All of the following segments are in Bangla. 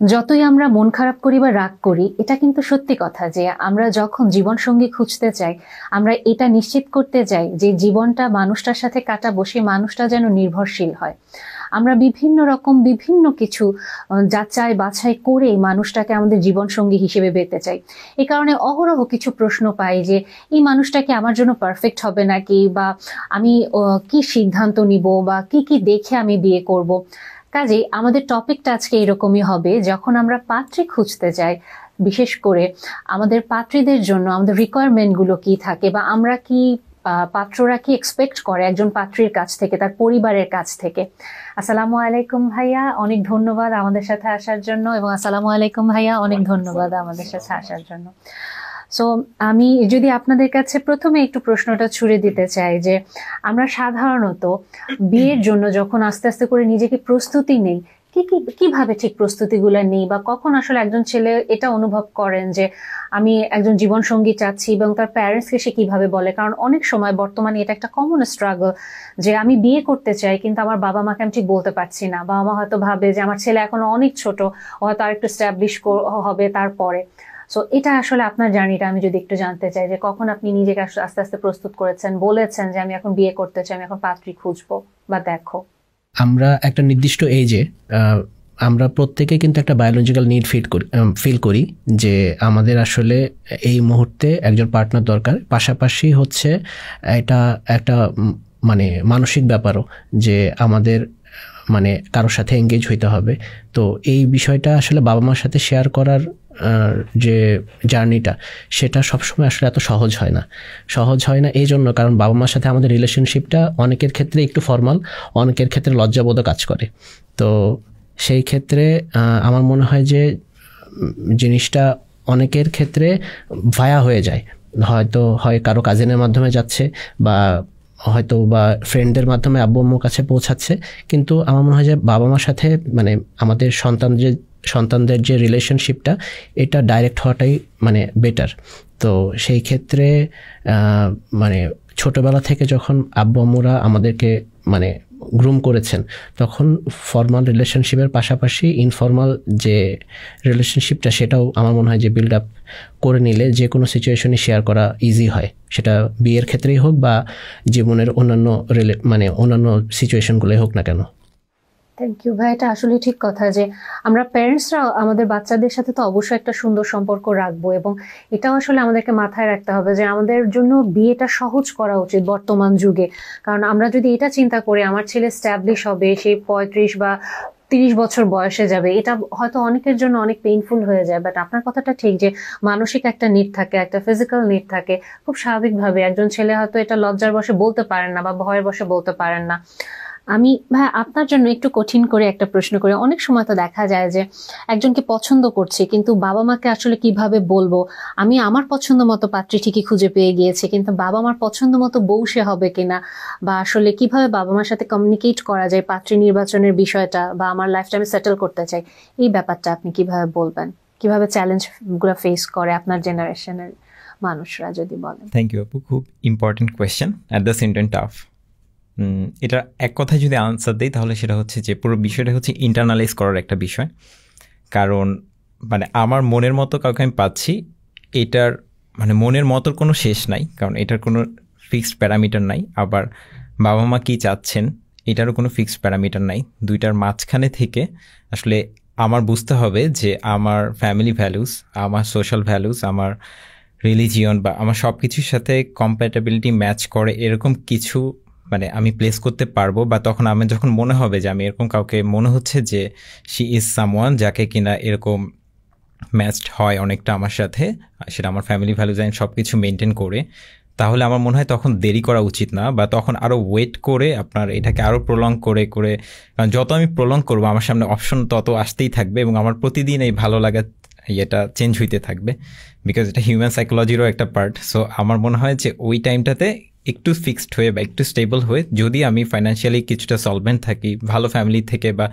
যতই আমরা মন খারাপ করি বা রাগ করি, এটা কিন্তু সত্যি কথা যে আমরা যখন জীবনসঙ্গী খুঁজতে চাই, আমরা এটা নিশ্চিত করতে চাই যে জীবনটা মানুষটার সাথে কাটাবো, সেই মানুষটা যেন নির্ভরশীল হয়। আমরা বিভিন্ন রকম বিভিন্ন কিছু যাচাই বাছাই করে মানুষটাকে আমাদের জীবনসঙ্গী হিসেবে পেতে চাই। এই কারণে অহরহ কিছু প্রশ্ন পাই যে এই মানুষটা কি আমার জন্য পারফেক্ট হবে নাকি, বা আমি কি সিদ্ধান্ত নিব, বা কি কি দেখে আমি বিয়ে করব। কাজেই আমাদের টপিকটা আজকে এরকমই হবে, যখন আমরা পাত্রী খুঁজতে যাই, বিশেষ করে আমাদের পাত্রীদের জন্য আমাদের রিকোয়ারমেন্ট গুলো কি থাকে, বা আমরা কি পাত্ররা কি এক্সপেক্ট করে একজন পাত্রীর কাছ থেকে, তার পরিবারের কাছ থেকে। আসসালামু আলাইকুম ভাইয়া, অনেক ধন্যবাদ আমাদের সাথে আসার জন্য। এবং আসসালামু আলাইকুম ভাইয়া, অনেক ধন্যবাদ আমাদের সাথে আসার জন্য। সো আমি যদি আপনাদের কাছে প্রথমে একটু প্রশ্নটা ছুড়ে দিতে চাই যে আমরা সাধারণত বিয়ের জন্য যখন আস্তে আস্তে করে নিজেকে প্রস্তুতি নেই, কিভাবে ঠিক প্রস্তুতিগুলো নেই, বা কখন আসলে একজন ছেলে এটা অনুভব করেন যে আমি একজন জীবন সঙ্গী চাচ্ছি, এবং তার প্যারেন্টসকে সে কিভাবে বলে। কারণ অনেক সময় বর্তমানে এটা একটা কমন স্ট্রাগল যে আমি বিয়ে করতে চাই কিন্তু আমার বাবা মাকে আমি ঠিক বলতে পারছি না। বাবা মা হয়তো ভাবে যে আমার ছেলে এখনো অনেক ছোট, হয়তো আর একটু স্ট্যাবলিশ হবে তারপরে। সো এটা আসলে আপনার জার্নিটা আমি যদি একটু জানতে চাই যে কখন আপনি নিজেকে আস্তে আস্তে প্রস্তুত করেছেন, বলেছেন যে আমি এখন বিয়ে করতে চাই, আমি এখন পাত্রী খুঁজবো বা দেখো। আমরা একটা নির্দিষ্ট এজে আমরা প্রত্যেকে কিন্তু একটা বায়োলজিক্যাল নিড ফিল করি যে আমাদের আসলে এই মুহূর্তে একজন পার্টনার দরকার। পাশাপাশি হচ্ছে এটা একটা মানে মানসিক ব্যাপারও যে আমাদের মানে কারোর সাথে এঙ্গেজ হইতে হবে। তো এই বিষয়টা আসলে বাবা মার সাথে শেয়ার করার যে জার্নিটা, সেটা সবসময় আসলে এত সহজ হয় না এই জন্য, কারণ বাবা মার সাথে আমাদের রিলেশনশিপটা অনেকের ক্ষেত্রে একটু ফর্মাল, অনেকের ক্ষেত্রে লজ্জাবোধ কাজ করে। তো সেই ক্ষেত্রে আমার মনে হয় যে জিনিসটা অনেকের ক্ষেত্রে ভায়া হয়ে যায়, হয়তো হয় কারো কাজিনের মাধ্যমে যাচ্ছে, বা হয়তো বা ফ্রেন্ডদের মাধ্যমে আব্বু আম্মুর কাছে পৌঁছাচ্ছে। কিন্তু আমার মনে হয় যে বাবা মার সাথে মানে আমাদের সন্তানদের যে রিলেশনশিপটা, এটা ডাইরেক্ট হওয়াটাই মানে বেটার। তো সেই ক্ষেত্রে মানে ছোটোবেলা থেকে যখন আব্বু আম্মুরা আমাদেরকে মানে গ্রুম করেছেন, তখন ফর্মাল রিলেশনশিপের পাশাপাশি ইনফর্মাল যে রিলেশনশিপটা, সেটাও আমার মনে হয় যে বিল্ড আপ করে নিলে যে কোনো সিচুয়েশনে শেয়ার করা ইজি হয়, সেটা বিয়ের ক্ষেত্রেই হোক বা জীবনের অন্যান্য সিচুয়েশনগুলোই হোক না কেন। থ্যাংক ইউ ভাই, এটা আসলে ঠিক কথা যে আমরা প্যারেন্টসরা আমাদের বাচ্চাদের সাথে তো অবশ্যই একটা সুন্দর সম্পর্ক রাখবো, এবং এটাও আসলে আমাদেরকে মাথায় রাখতে হবে যে আমাদের জন্য বিয়েটা সহজ করা উচিত বর্তমান যুগে। কারণ আমরা যদি এটা চিন্তা করি আমার ছেলে স্ট্যাবলিশ হবে, সে 35 বা 30 বছর বয়সে যাবে, এটা হয়তো অনেকের জন্য অনেক পেইনফুল হয়ে যায়। বাট আপনার কথাটা ঠিক যে মানসিক একটা নিড থাকে, একটা ফিজিক্যাল নিড থাকে। খুব স্বাভাবিকভাবে একজন ছেলে হয়তো এটা লজ্জার বশে বলতে পারেন না বা ভয়ের বশে বলতে পারেন না। আমি ভাই আপনার জন্য একটু কঠিন করে একটা প্রশ্ন করি। অনেক সময় তো দেখা যায় যে একজনকে পছন্দ করছি, কিন্তু বাবা মাকে আসলে কিভাবে বলবো, আমি আমার পছন্দ মতো পাত্রী ঠিকই খুঁজে পেয়ে গিয়েছি, কিন্তু বাবা মার পছন্দ মতো বউ সে হবে কিনা, বা আসলে কিভাবে বাবা মার সাথে কমিউনিকেট করা যায় পাত্রী নির্বাচনের বিষয়টা, বা আমার লাইফটা আমি সেটেল করতে চাই, এই ব্যাপারটা আপনি কিভাবে বলবেন, কিভাবে চ্যালেঞ্জ গুলো ফেস করে আপনার জেনারেশনের মানুষরা, যদি বলেন। থ্যাংক ইউ আপু, খুব important question, at the same time tough. এটা এক কথায় যদি আনসার দিই তাহলে সেটা হচ্ছে যে পুরো বিষয়টা হচ্ছে ইন্টারনালাইজ করার একটা বিষয়। কারণ মানে আমার মনের মতো কাউকে আমি পাচ্ছি, এটার মানে মনের মতোর কোনো শেষ নাই, কারণ এটার কোনো ফিক্সড প্যারামিটার নাই। আবার বাবা মা কী চাচ্ছেন এটারও কোনো ফিক্সড প্যারামিটার নাই। দুইটার মাঝখানে থেকে আসলে আমার বুঝতে হবে যে আমার ফ্যামিলি ভ্যালুস, আমার সোশ্যাল ভ্যালুস, আমার রিলিজিয়ন বা আমার সব কিছুর সাথে কম্প্যাটেবিলিটি ম্যাচ করে এরকম কিছু মানে আমি প্লেস করতে পারবো। বা তখন আমি যখন মনে হবে যে আমি এরকম কাউকে মনে হচ্ছে যে শি ইজ সামওয়ান যাকে কিনা এরকম ম্যাচড হয় অনেকটা আমার সাথে, সেটা আমার ফ্যামিলি ভ্যালুজ অ্যান্ড সব কিছু মেনটেন করে, তাহলে আমার মনে হয় তখন দেরি করা উচিত না। বা তখন আরও ওয়েট করে আপনার এটাকে আরও প্রলং করে কারণ যত আমি প্রলং করবো আমার সামনে অপশন তত আসতেই থাকবে, এবং আমার প্রতিদিন এই ভালো লাগা এটা চেঞ্জ হইতে থাকবে, বিকজ এটা হিউম্যান সাইকোলজিরও একটা পার্ট। সো আমার মনে হয় যে ওই টাইমটাতে একটু ফিক্সড হয়ে বা একটু স্টেবল হয়ে, যদি আমি ফাইন্যান্সিয়ালি কিছুটা সলভেন্ট থাকি, ভালো ফ্যামিলি থেকে বা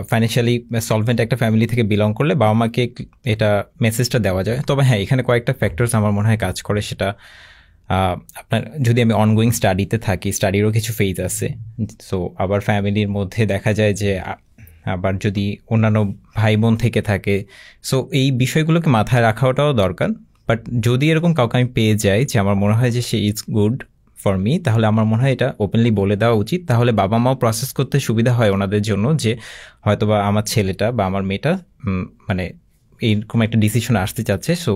ফাইন্যান্সিয়ালি সলভেন্ট একটা ফ্যামিলি থেকে বিলং করলে বাবা মাকে এটা মেসেজটা দেওয়া যায়। তবে হ্যাঁ, এখানে কয়েকটা ফ্যাক্টরস আমার মনে হয় কাজ করে। সেটা আপনার যদি আমি অনগোয়িং স্টাডিতে থাকি, স্টাডিরও কিছু ফেজ আছে। সো আবার ফ্যামিলির মধ্যে দেখা যায় যে আবার যদি অন্যান্য ভাই বোন থেকে থাকে, সো এই বিষয়গুলোকে মাথায় রাখাটাও দরকার। বাট যদি এরকম কাউকে আমি পেয়ে যাই যে আমার মনে হয় যে সে ইজ গুড ফর মি, তাহলে আমার মনে হয় এটা ওপেনলি বলে দেওয়া উচিত। তাহলে বাবা মাও প্রসেস করতে সুবিধা হয় ওনাদের জন্য, যে হয়তোবা আমার ছেলেটা বা আমার মেয়েটা মানে এইরকম একটা ডিসিশনে আসতে চাচ্ছে, সো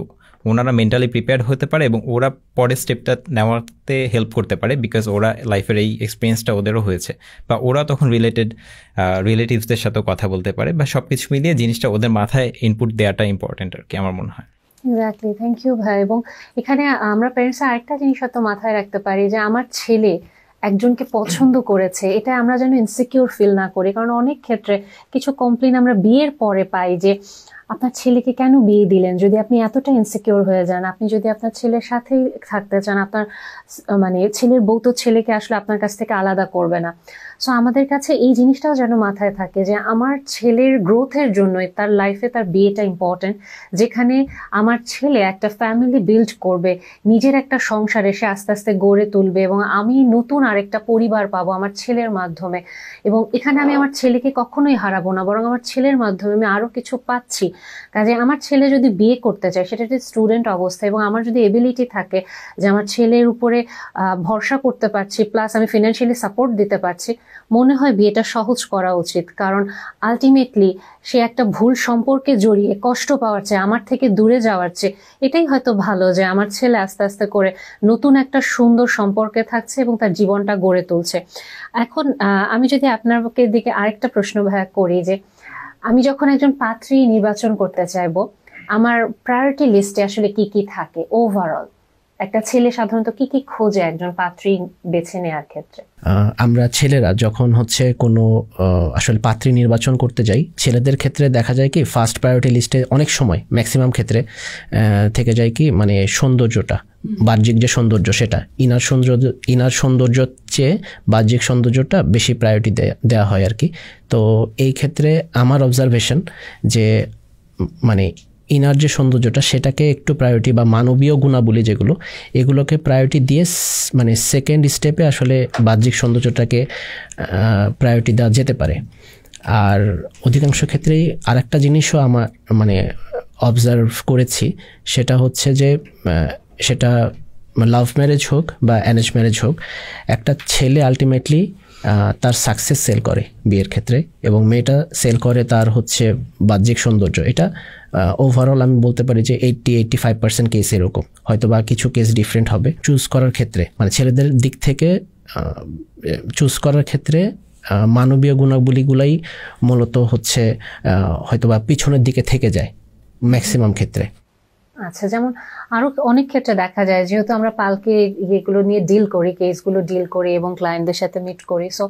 ওনারা মেন্টালি প্রিপেয়ার্ড হতে পারে এবং ওরা পরের স্টেপটা নেওয়াতে হেল্প করতে পারে, বিকজ ওরা লাইফের এই এক্সপিরিয়েন্সটা ওদেরও হয়েছে, বা ওরা তখন রিলেটিভসদের সাথেও কথা বলতে পারে, বা সব কিছু মিলিয়ে জিনিসটা ওদের মাথায় ইনপুট দেওয়াটা ইম্পর্টেন্ট আর কি আমার মনে হয়। এক্স্যাক্টলি, থ্যাংক ইউ ভাই। এবং এখানে আমরা প্যারেন্টস আরেকটা জিনিস হয়তো মাথায় রাখতে পারি যে আমার ছেলে একজনকে পছন্দ করেছে, এটা আমরা যেন ইনসিকিউর ফিল না করি। কারণ অনেক ক্ষেত্রে কিছু কমপ্লেন আমরা বিয়ের পরে পাই যে আপনার ছেলেকে কেন বিয়ে দিলেন, যদি আপনি এতটা ইনসিকিউর হয়ে যান, আপনি যদি আপনার ছেলের সাথেই থাকতে চান, আপনার মানে ছেলের বউ তো ছেলেকে আসলে আপনার কাছ থেকে আলাদা করবে না। সো আমাদের কাছে এই জিনিসটাও যেন মাথায় থাকে যে আমার ছেলের গ্রোথের জন্যই তার লাইফে তার বিয়েটা ইম্পর্টেন্ট, যেখানে আমার ছেলে একটা ফ্যামিলি বিল্ড করবে, নিজের একটা সংসার এসে আস্তে আস্তে গড়ে তুলবে, এবং আমি নতুন আরেকটা পরিবার পাবো আমার ছেলের মাধ্যমে। এবং এখানে আমি আমার ছেলেকে কখনোই হারাবো না, বরং আমার ছেলের মাধ্যমে আমি আরো কিছু পাচ্ছি। কাজে আমার ছেলে যদি বিয়ে করতে চায়, সেটা যদি স্টুডেন্ট অবস্থা, এবং আমার যদি এবিলিটি থাকে যে আমার ছেলের উপরে ভরসা করতে পারছি, প্লাস আমি ফিনান্সিয়ালি সাপোর্ট দিতে পারছি, মনে হয় বিয়েটা সহজ করা উচিত। কারণ আলটিমেটলি সে একটা ভুল সম্পর্কে জড়িয়ে কষ্ট পাওয়ার চেয়ে, আমার থেকে দূরে যাওয়ার চেয়ে, এটাই হয়তো ভালো যে আমার ছেলে আস্তে আস্তে করে নতুন একটা সুন্দর সম্পর্কে থাকছে এবং তার জীবনটা গড়ে তুলছে। এখন আমি যদি আপনাকে দিকে আরেকটা প্রশ্ন ভাইয়া করি, যে আমি যখন একজন পাত্রী নির্বাচন করতে চাইবো, আমার প্রায়োরিটি লিস্টে আসলে কি কি থাকে? ওভারঅল একটা ছেলে সাধারণত কি কি খোঁজে একজন পাত্রী বেছে নেওয়ার ক্ষেত্রে? আমরা ছেলেরা যখন হচ্ছে কোনো আসলে পাত্রী নির্বাচন করতে যাই, ছেলেদের ক্ষেত্রে দেখা যায় কি ফার্স্ট প্রায়োরিটি লিস্টে অনেক সময় ম্যাক্সিমাম ক্ষেত্রে থেকে যায় কি মানে সৌন্দর্যটা, বাহ্যিক যে সৌন্দর্য, সেটা ইনার সৌন্দর্যের চেয়ে বাহ্যিক সৌন্দর্যটা বেশি প্রায়োরিটি দেওয়া হয় আর কি। তো এই ক্ষেত্রে আমার অবজারভেশন যে মানে ইনার যে সৌন্দর্যটা সেটাকে একটু প্রায়োরিটি, বা মানবীয় গুণাবলী যেগুলো, এগুলোকে প্রায়োরিটি দিয়ে মানে সেকেন্ড স্টেপে আসলে বাহ্যিক সৌন্দর্যটাকে প্রায়োরিটি দেওয়া যেতে পারে। আর অধিকাংশ ক্ষেত্রেই আরেকটা জিনিসও আমার মানে অবজার্ভ করেছি, সেটা হচ্ছে যে সেটা লাভ ম্যারেজ হোক বা অ্যারেঞ্জ ম্যারেজ হোক, একটা ছেলে আলটিমেটলি তার সাকসেস সেল করে বিয়ের ক্ষেত্রে, এবং মেয়েটা সেল করে তার হচ্ছে বাহ্যিক সৌন্দর্য। এটা ওভারঅল আমি বলতে পারি যে 80-85% কেস এরকম, হয়তো বা কিছু কেস ডিফারেন্ট হবে। চুজ করার ক্ষেত্রে মানে ছেলেদের দিক থেকে চুজ করার ক্ষেত্রে মানবীয় গুণাবলীগুলাই মূলত হচ্ছে হয়তো বা পিছনের দিকে থেকে যায় ম্যাক্সিমাম ক্ষেত্রে। আচ্ছা, যেমন আরো অনেক ক্ষেত্রে দেখা যায়, যেহেতু আমরা পালকে এগুলো নিয়ে ডিল করি, কেসগুলো ডিল করি এবং ক্লায়েন্টদের সাথে মিট করি, সো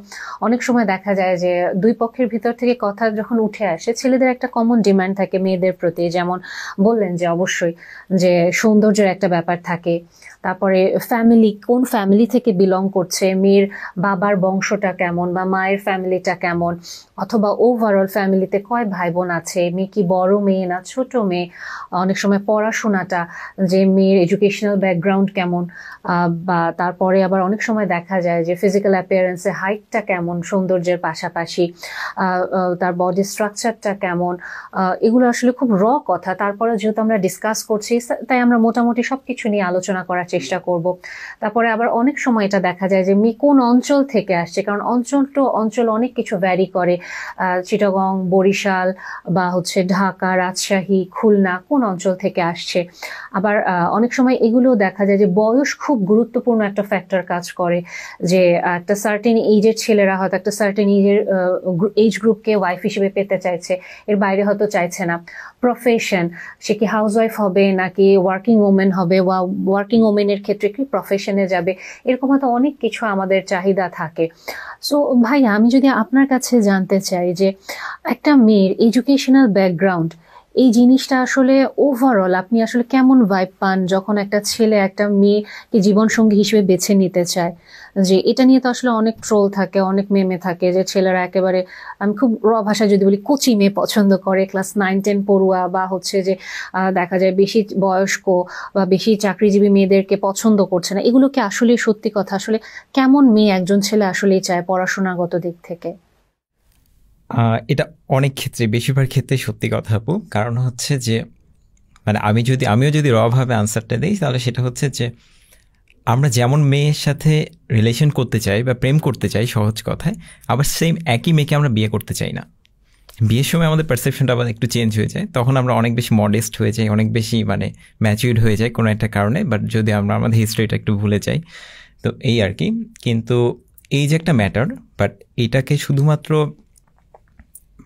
অনেক সময় দেখা যায় যে দুই পক্ষের ভিতর থেকে কথা যখন উঠে আসে, ছেলেদের একটা কমন ডিমান্ড থাকে মেয়েদের প্রতি, যেমন বললেন যে অবশ্যই যে সৌন্দর্যের একটা ব্যাপার থাকে, তারপরে ফ্যামিলি, কোন ফ্যামিলি থেকে বিলং করছে, মেয়ের বাবার বংশটা কেমন বা মায়ের ফ্যামিলিটা কেমন, অথবা ওভারঅল ফ্যামিলিতে কয় ভাই বোন আছে, মেয়ে কি বড় মেয়ে না ছোট মেয়ে, অনেক সময় পড়াশোনাটা, যে মেয়ের এডুকেশনাল ব্যাকগ্রাউন্ড কেমন, বা তারপরে আবার অনেক সময় দেখা যায় যে ফিজিক্যাল অ্যাপিয়ারেন্সে হাইটটা কেমন সৌন্দর্যের পাশাপাশি, তার বডি স্ট্রাকচারটা কেমন, এগুলো আসলে খুব র কথা। তারপরে যেহেতু আমরা ডিসকাস করছি, তাই আমরা মোটামুটি সবকিছু নিয়ে আলোচনা করার চেষ্টা করব। তারপরে আবার অনেক সময় এটা দেখা যায় যে মেয়ে কোন অঞ্চল থেকে আসছে, কারণ অঞ্চল অনেক কিছু ভ্যারি করে, চিটাগং, বরিশাল, বা হচ্ছে ঢাকা, রাজশাহী, খুলনা, কোন অঞ্চল থেকে আসছে। আবার অনেক সময় এগুলো দেখা যায় যে বয়স খুব গুরুত্বপূর্ণ একটা ফ্যাক্টর কাজ করে, যে একটা সার্টেন এইজের ছেলেরা হয়তো একটা সার্টেন এজ গ্রুপকে ওয়াইফ হিসেবে পেতে চাইছে, এর বাইরে হয়তো চাইছে না। প্রফেশন, সে কি হাউসওয়াইফ হবে নাকি ওয়ার্কিং ওমেন হবে, বা ওয়ার্কিং ওমেনের ক্ষেত্রে কি প্রফেশনে যাবে, এরকম হয়তো অনেক কিছু আমাদের চাহিদা থাকে। সো ভাইয়া, আমি যদি আপনার কাছে জানতে চাই যে একটা মেয়ের এডুকেশনাল ব্যাকগ্রাউন্ড, এই জিনিসটা আসলে ওভারঅল আপনি আসলে কেমন ভাইব পান যখন একটা ছেলে একটা মেয়েকে জীবনসঙ্গী হিসেবে বেছে নিতে চায়? যে এটা নিয়ে তো আসলে অনেক ট্রোল থাকে, অনেক মেমে থাকে, যে ছেলেরা একেবারে, আমি খুব র ভাষায় যদি বলি, কোচি মেয়ে পছন্দ করে, ক্লাস 9-10 পড়ুয়া, বা হচ্ছে যে দেখা যায় বেশি বয়স্ক বা বেশি চাকরিজীবী মেয়েদেরকে পছন্দ করছে না। এগুলো কি আসলে সত্যি কথা? আসলে কেমন মেয়ে একজন ছেলে আসলেই চায় পড়াশোনাগত দিক থেকে? এটা অনেক ক্ষেত্রে, বেশিরভাগ ক্ষেত্রে সত্যি কথা আপু। কারণ হচ্ছে যে মানে আমিও যদি রভাবে আনসারটা দিই, তাহলে সেটা হচ্ছে যে আমরা যেমন মেয়ের সাথে রিলেশন করতে চাই বা প্রেম করতে চাই সহজ কথায়, আবার সেম একই মেয়েকে আমরা বিয়ে করতে চাই না। বিয়ের সময় আমাদের পারসেপশনটা আবার একটু চেঞ্জ হয়ে যায়, তখন আমরা অনেক বেশি মডেস্ট হয়ে যাই, অনেক বেশি মানে ম্যাচিউরড হয়ে যায় কোনো একটা কারণে। বাট যদি আমরা আমাদের হিস্ট্রিটা একটু ভুলে যাই, তো এই আর কি। কিন্তু এই যে একটা ম্যাটার, বাট এটাকে শুধুমাত্র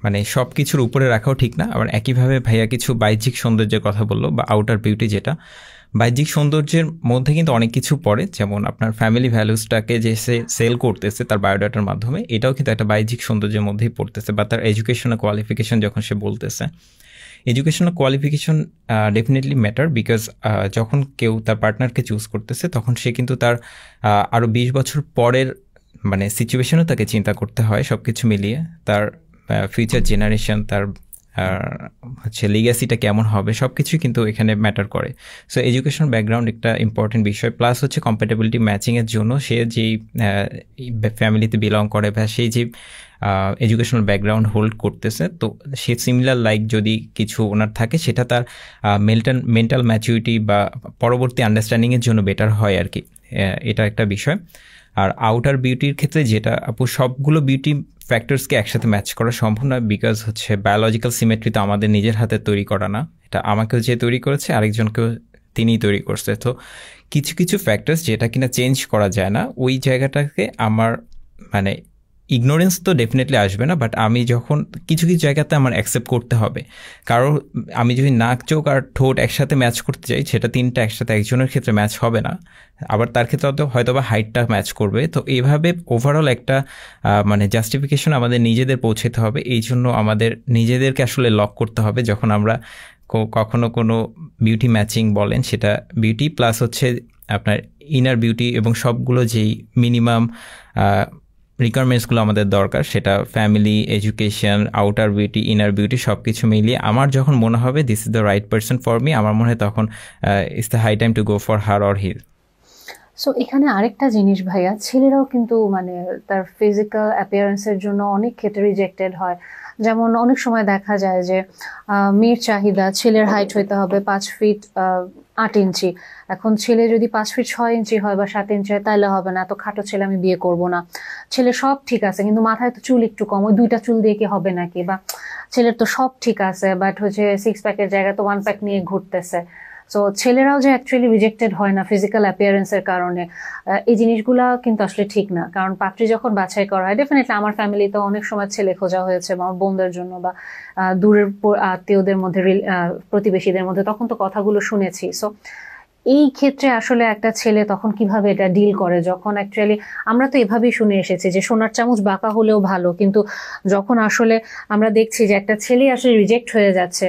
মানে সব কিছুর উপরে রাখাও ঠিক না। আবার একইভাবে ভাইয়া কিছু বাহ্যিক সৌন্দর্যের কথা বললো, বা আউটার বিউটি, যেটা বাহ্যিক সৌন্দর্যের মধ্যে কিন্তু অনেক কিছু পড়ে। যেমন আপনার ফ্যামিলি ভ্যালুসটাকে যে সে সেল করতেছে তার বায়োডাটার মাধ্যমে, এটাও কিন্তু একটা বাহ্যিক সৌন্দর্যের মধ্যেই পড়তেছে। বা তার এডুকেশনাল কোয়ালিফিকেশন যখন সে বলতেছে, educational qualification definitely matter, because যখন কেউ তার পার্টনারকে চুজ করতেছে, তখন সে কিন্তু তার আরও 20 বছর পরের মানে সিচুয়েশনও তাকে চিন্তা করতে হয়। সব কিছু মিলিয়ে তার ফিউচার জেনারেশন, তার হচ্ছে লিগ্যাসিটা কেমন হবে, সব কিছুই কিন্তু এখানে ম্যাটার করে। সো এডুকেশন ব্যাকগ্রাউন্ড একটা ইম্পর্টেন্ট বিষয়। প্লাস হচ্ছে কম্প্যাটেবিলিটি ম্যাচিংয়ের জন্য সে যেই ফ্যামিলিতে বিলং করে বা সেই যে এডুকেশনাল ব্যাকগ্রাউন্ড হোল্ড করতেছে, তো সে সিমিলার লাইক যদি কিছু ওনার থাকে, সেটা তার মেন্টাল ম্যাচুরিটি বা পরবর্তী আন্ডারস্ট্যান্ডিংয়ের জন্য বেটার হয় আর কি। এটা একটা বিষয়। আর আউটার বিউটির ক্ষেত্রে যেটা আপু, সবগুলো বিউটি ফ্যাক্টরসকে একসাথে ম্যাচ করা সম্ভব নয়, বিকজ হচ্ছে বায়োলজিক্যাল সিমেট্রি তো আমাদের নিজের হাতে তৈরি করা না, এটা আমাকেও যে তৈরি করেছে আরেকজনকেও তিনিই তৈরি করছে। তো কিছু কিছু ফ্যাক্টরস যেটা কিনা চেঞ্জ করা যায় না, ওই জায়গাটাকে আমার মানে ইগনোরেন্স তো ডেফিনেটলি আসবে না, বাট আমি যখন কিছু কিছু জায়গাতে আমার অ্যাকসেপ্ট করতে হবে। কারণ আমি যদি নাক, চোখ আর ঠোঁট একসাথে ম্যাচ করতে চাই, সেটা তিনটা একসাথে একজনের ক্ষেত্রে ম্যাচ হবে না, আবার তার ক্ষেত্রে হয়তো বা হাইটটা ম্যাচ করবে। তো এইভাবে ওভারঅল একটা মানে জাস্টিফিকেশন আমাদের নিজেদের পৌঁছতে হবে। এই জন্য আমাদের নিজেদেরকে আসলে লক করতে হবে যখন আমরা কখনো কোনো বিউটি ম্যাচিং বলেন, সেটা বিউটি প্লাস হচ্ছে আপনার ইনার বিউটি, এবং সবগুলো যেই মিনিমাম রিকোয়ারমেন্টসগুলো আমাদের দরকার, সেটা family, education, outer beauty, inner beauty, সব কিছু মিলিয়ে আমার যখন মনে হবে this is the right person for me, আমার মনে হয় তখন it's the high time to go for her or him. So এখানে আরেকটা জিনিস ভাইয়া, ছেলেরাও কিন্তু মানে তার ফিজিক্যাল অ্যাপিয়ারেন্সের জন্য অনেক ক্ষেত্রে রিজেক্টেড হয়। যেমন অনেক সময় দেখা যায় যে মেয়ের চাহিদা, ছেলের হাইট হইতে হবে 5 ফিট 8 ইঞ্চি। এখন ছেলে যদি 5 ফিট 6 ইঞ্চি হয় বা 7 ইঞ্চি হয়, তাহলে হবে না, এত খাটো ছেলে আমি বিয়ে করব না। ছেলে সব ঠিক আছে, কিন্তু মাথায় তো চুল একটু কম, ওই 2টা চুল দিয়ে কি হবে নাকি? বা ছেলের তো সব ঠিক আছে, বাট হচ্ছে 6 প্যাকের জায়গায় তো 1 প্যাক নিয়ে ঘুরতেছে। সো ছেলেরাও যে অ্যাকচুয়ালি রিজেক্টেড হয় না ফিজিক্যাল অ্যাপিয়ারেন্সের কারণে, এই জিনিসগুলা কিন্তু আসলে ঠিক না। কারণ পাত্রী যখন বাছাই করা হয়, ডেফিনেটলি আমার ফ্যামিলিতে অনেক সময় ছেলে খোঁজা হয়েছে, আমার বোনদের জন্য বা দূরের আত্মীয়দের মধ্যে, প্রতিবেশীদের মধ্যে, তখন তো কথাগুলো শুনেছি। সো এই ক্ষেত্রে আসলে একটা ছেলে তখন কিভাবে এটা ডিল করে, যখন অ্যাকচুয়ালি আমরা তো এভাবেই শুনে এসেছি যে সোনার চামচ বাঁকা হলেও ভালো, কিন্তু যখন আসলে আমরা দেখছি যে একটা ছেলে আসলে রিজেক্ট হয়ে যাচ্ছে,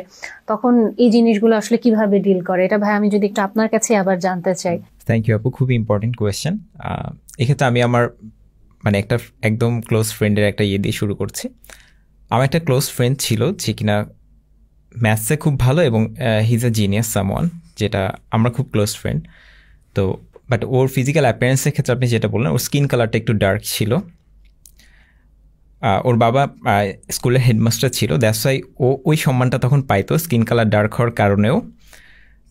তখন এই জিনিসগুলো আসলে কিভাবে ডিল করে, এটা ভাই আমি যদি একটু আপনার কাছে আবার জানতে চাই। থ্যাংক ইউ আপু, খুবই ইম্পর্টেন্ট কোয়েশ্চেন। এক্ষেত্রে আমি আমার মানে একটা একদম ক্লোজ ফ্রেন্ডের একটা ইয়ে দিয়ে শুরু করছি। আমার একটা ক্লোজ ফ্রেন্ড ছিল যে কিনা ম্যাথসে খুব ভালো, এবং he is a genius someone, যেটা আমরা খুব ক্লোজ ফ্রেন্ড। তো বাট ওর ফিজিক্যাল অ্যাপিয়ারেন্সের ক্ষেত্রে আপনি যেটা বললেন, ওর স্কিন কালারটা একটু ডার্ক ছিল। ওর বাবা স্কুলের হেডমাস্টার ছিল, দ্যাটস ওয়াই ও ওই সম্মানটা তখন পাইতো স্কিন কালার ডার্ক হওয়ার কারণেও।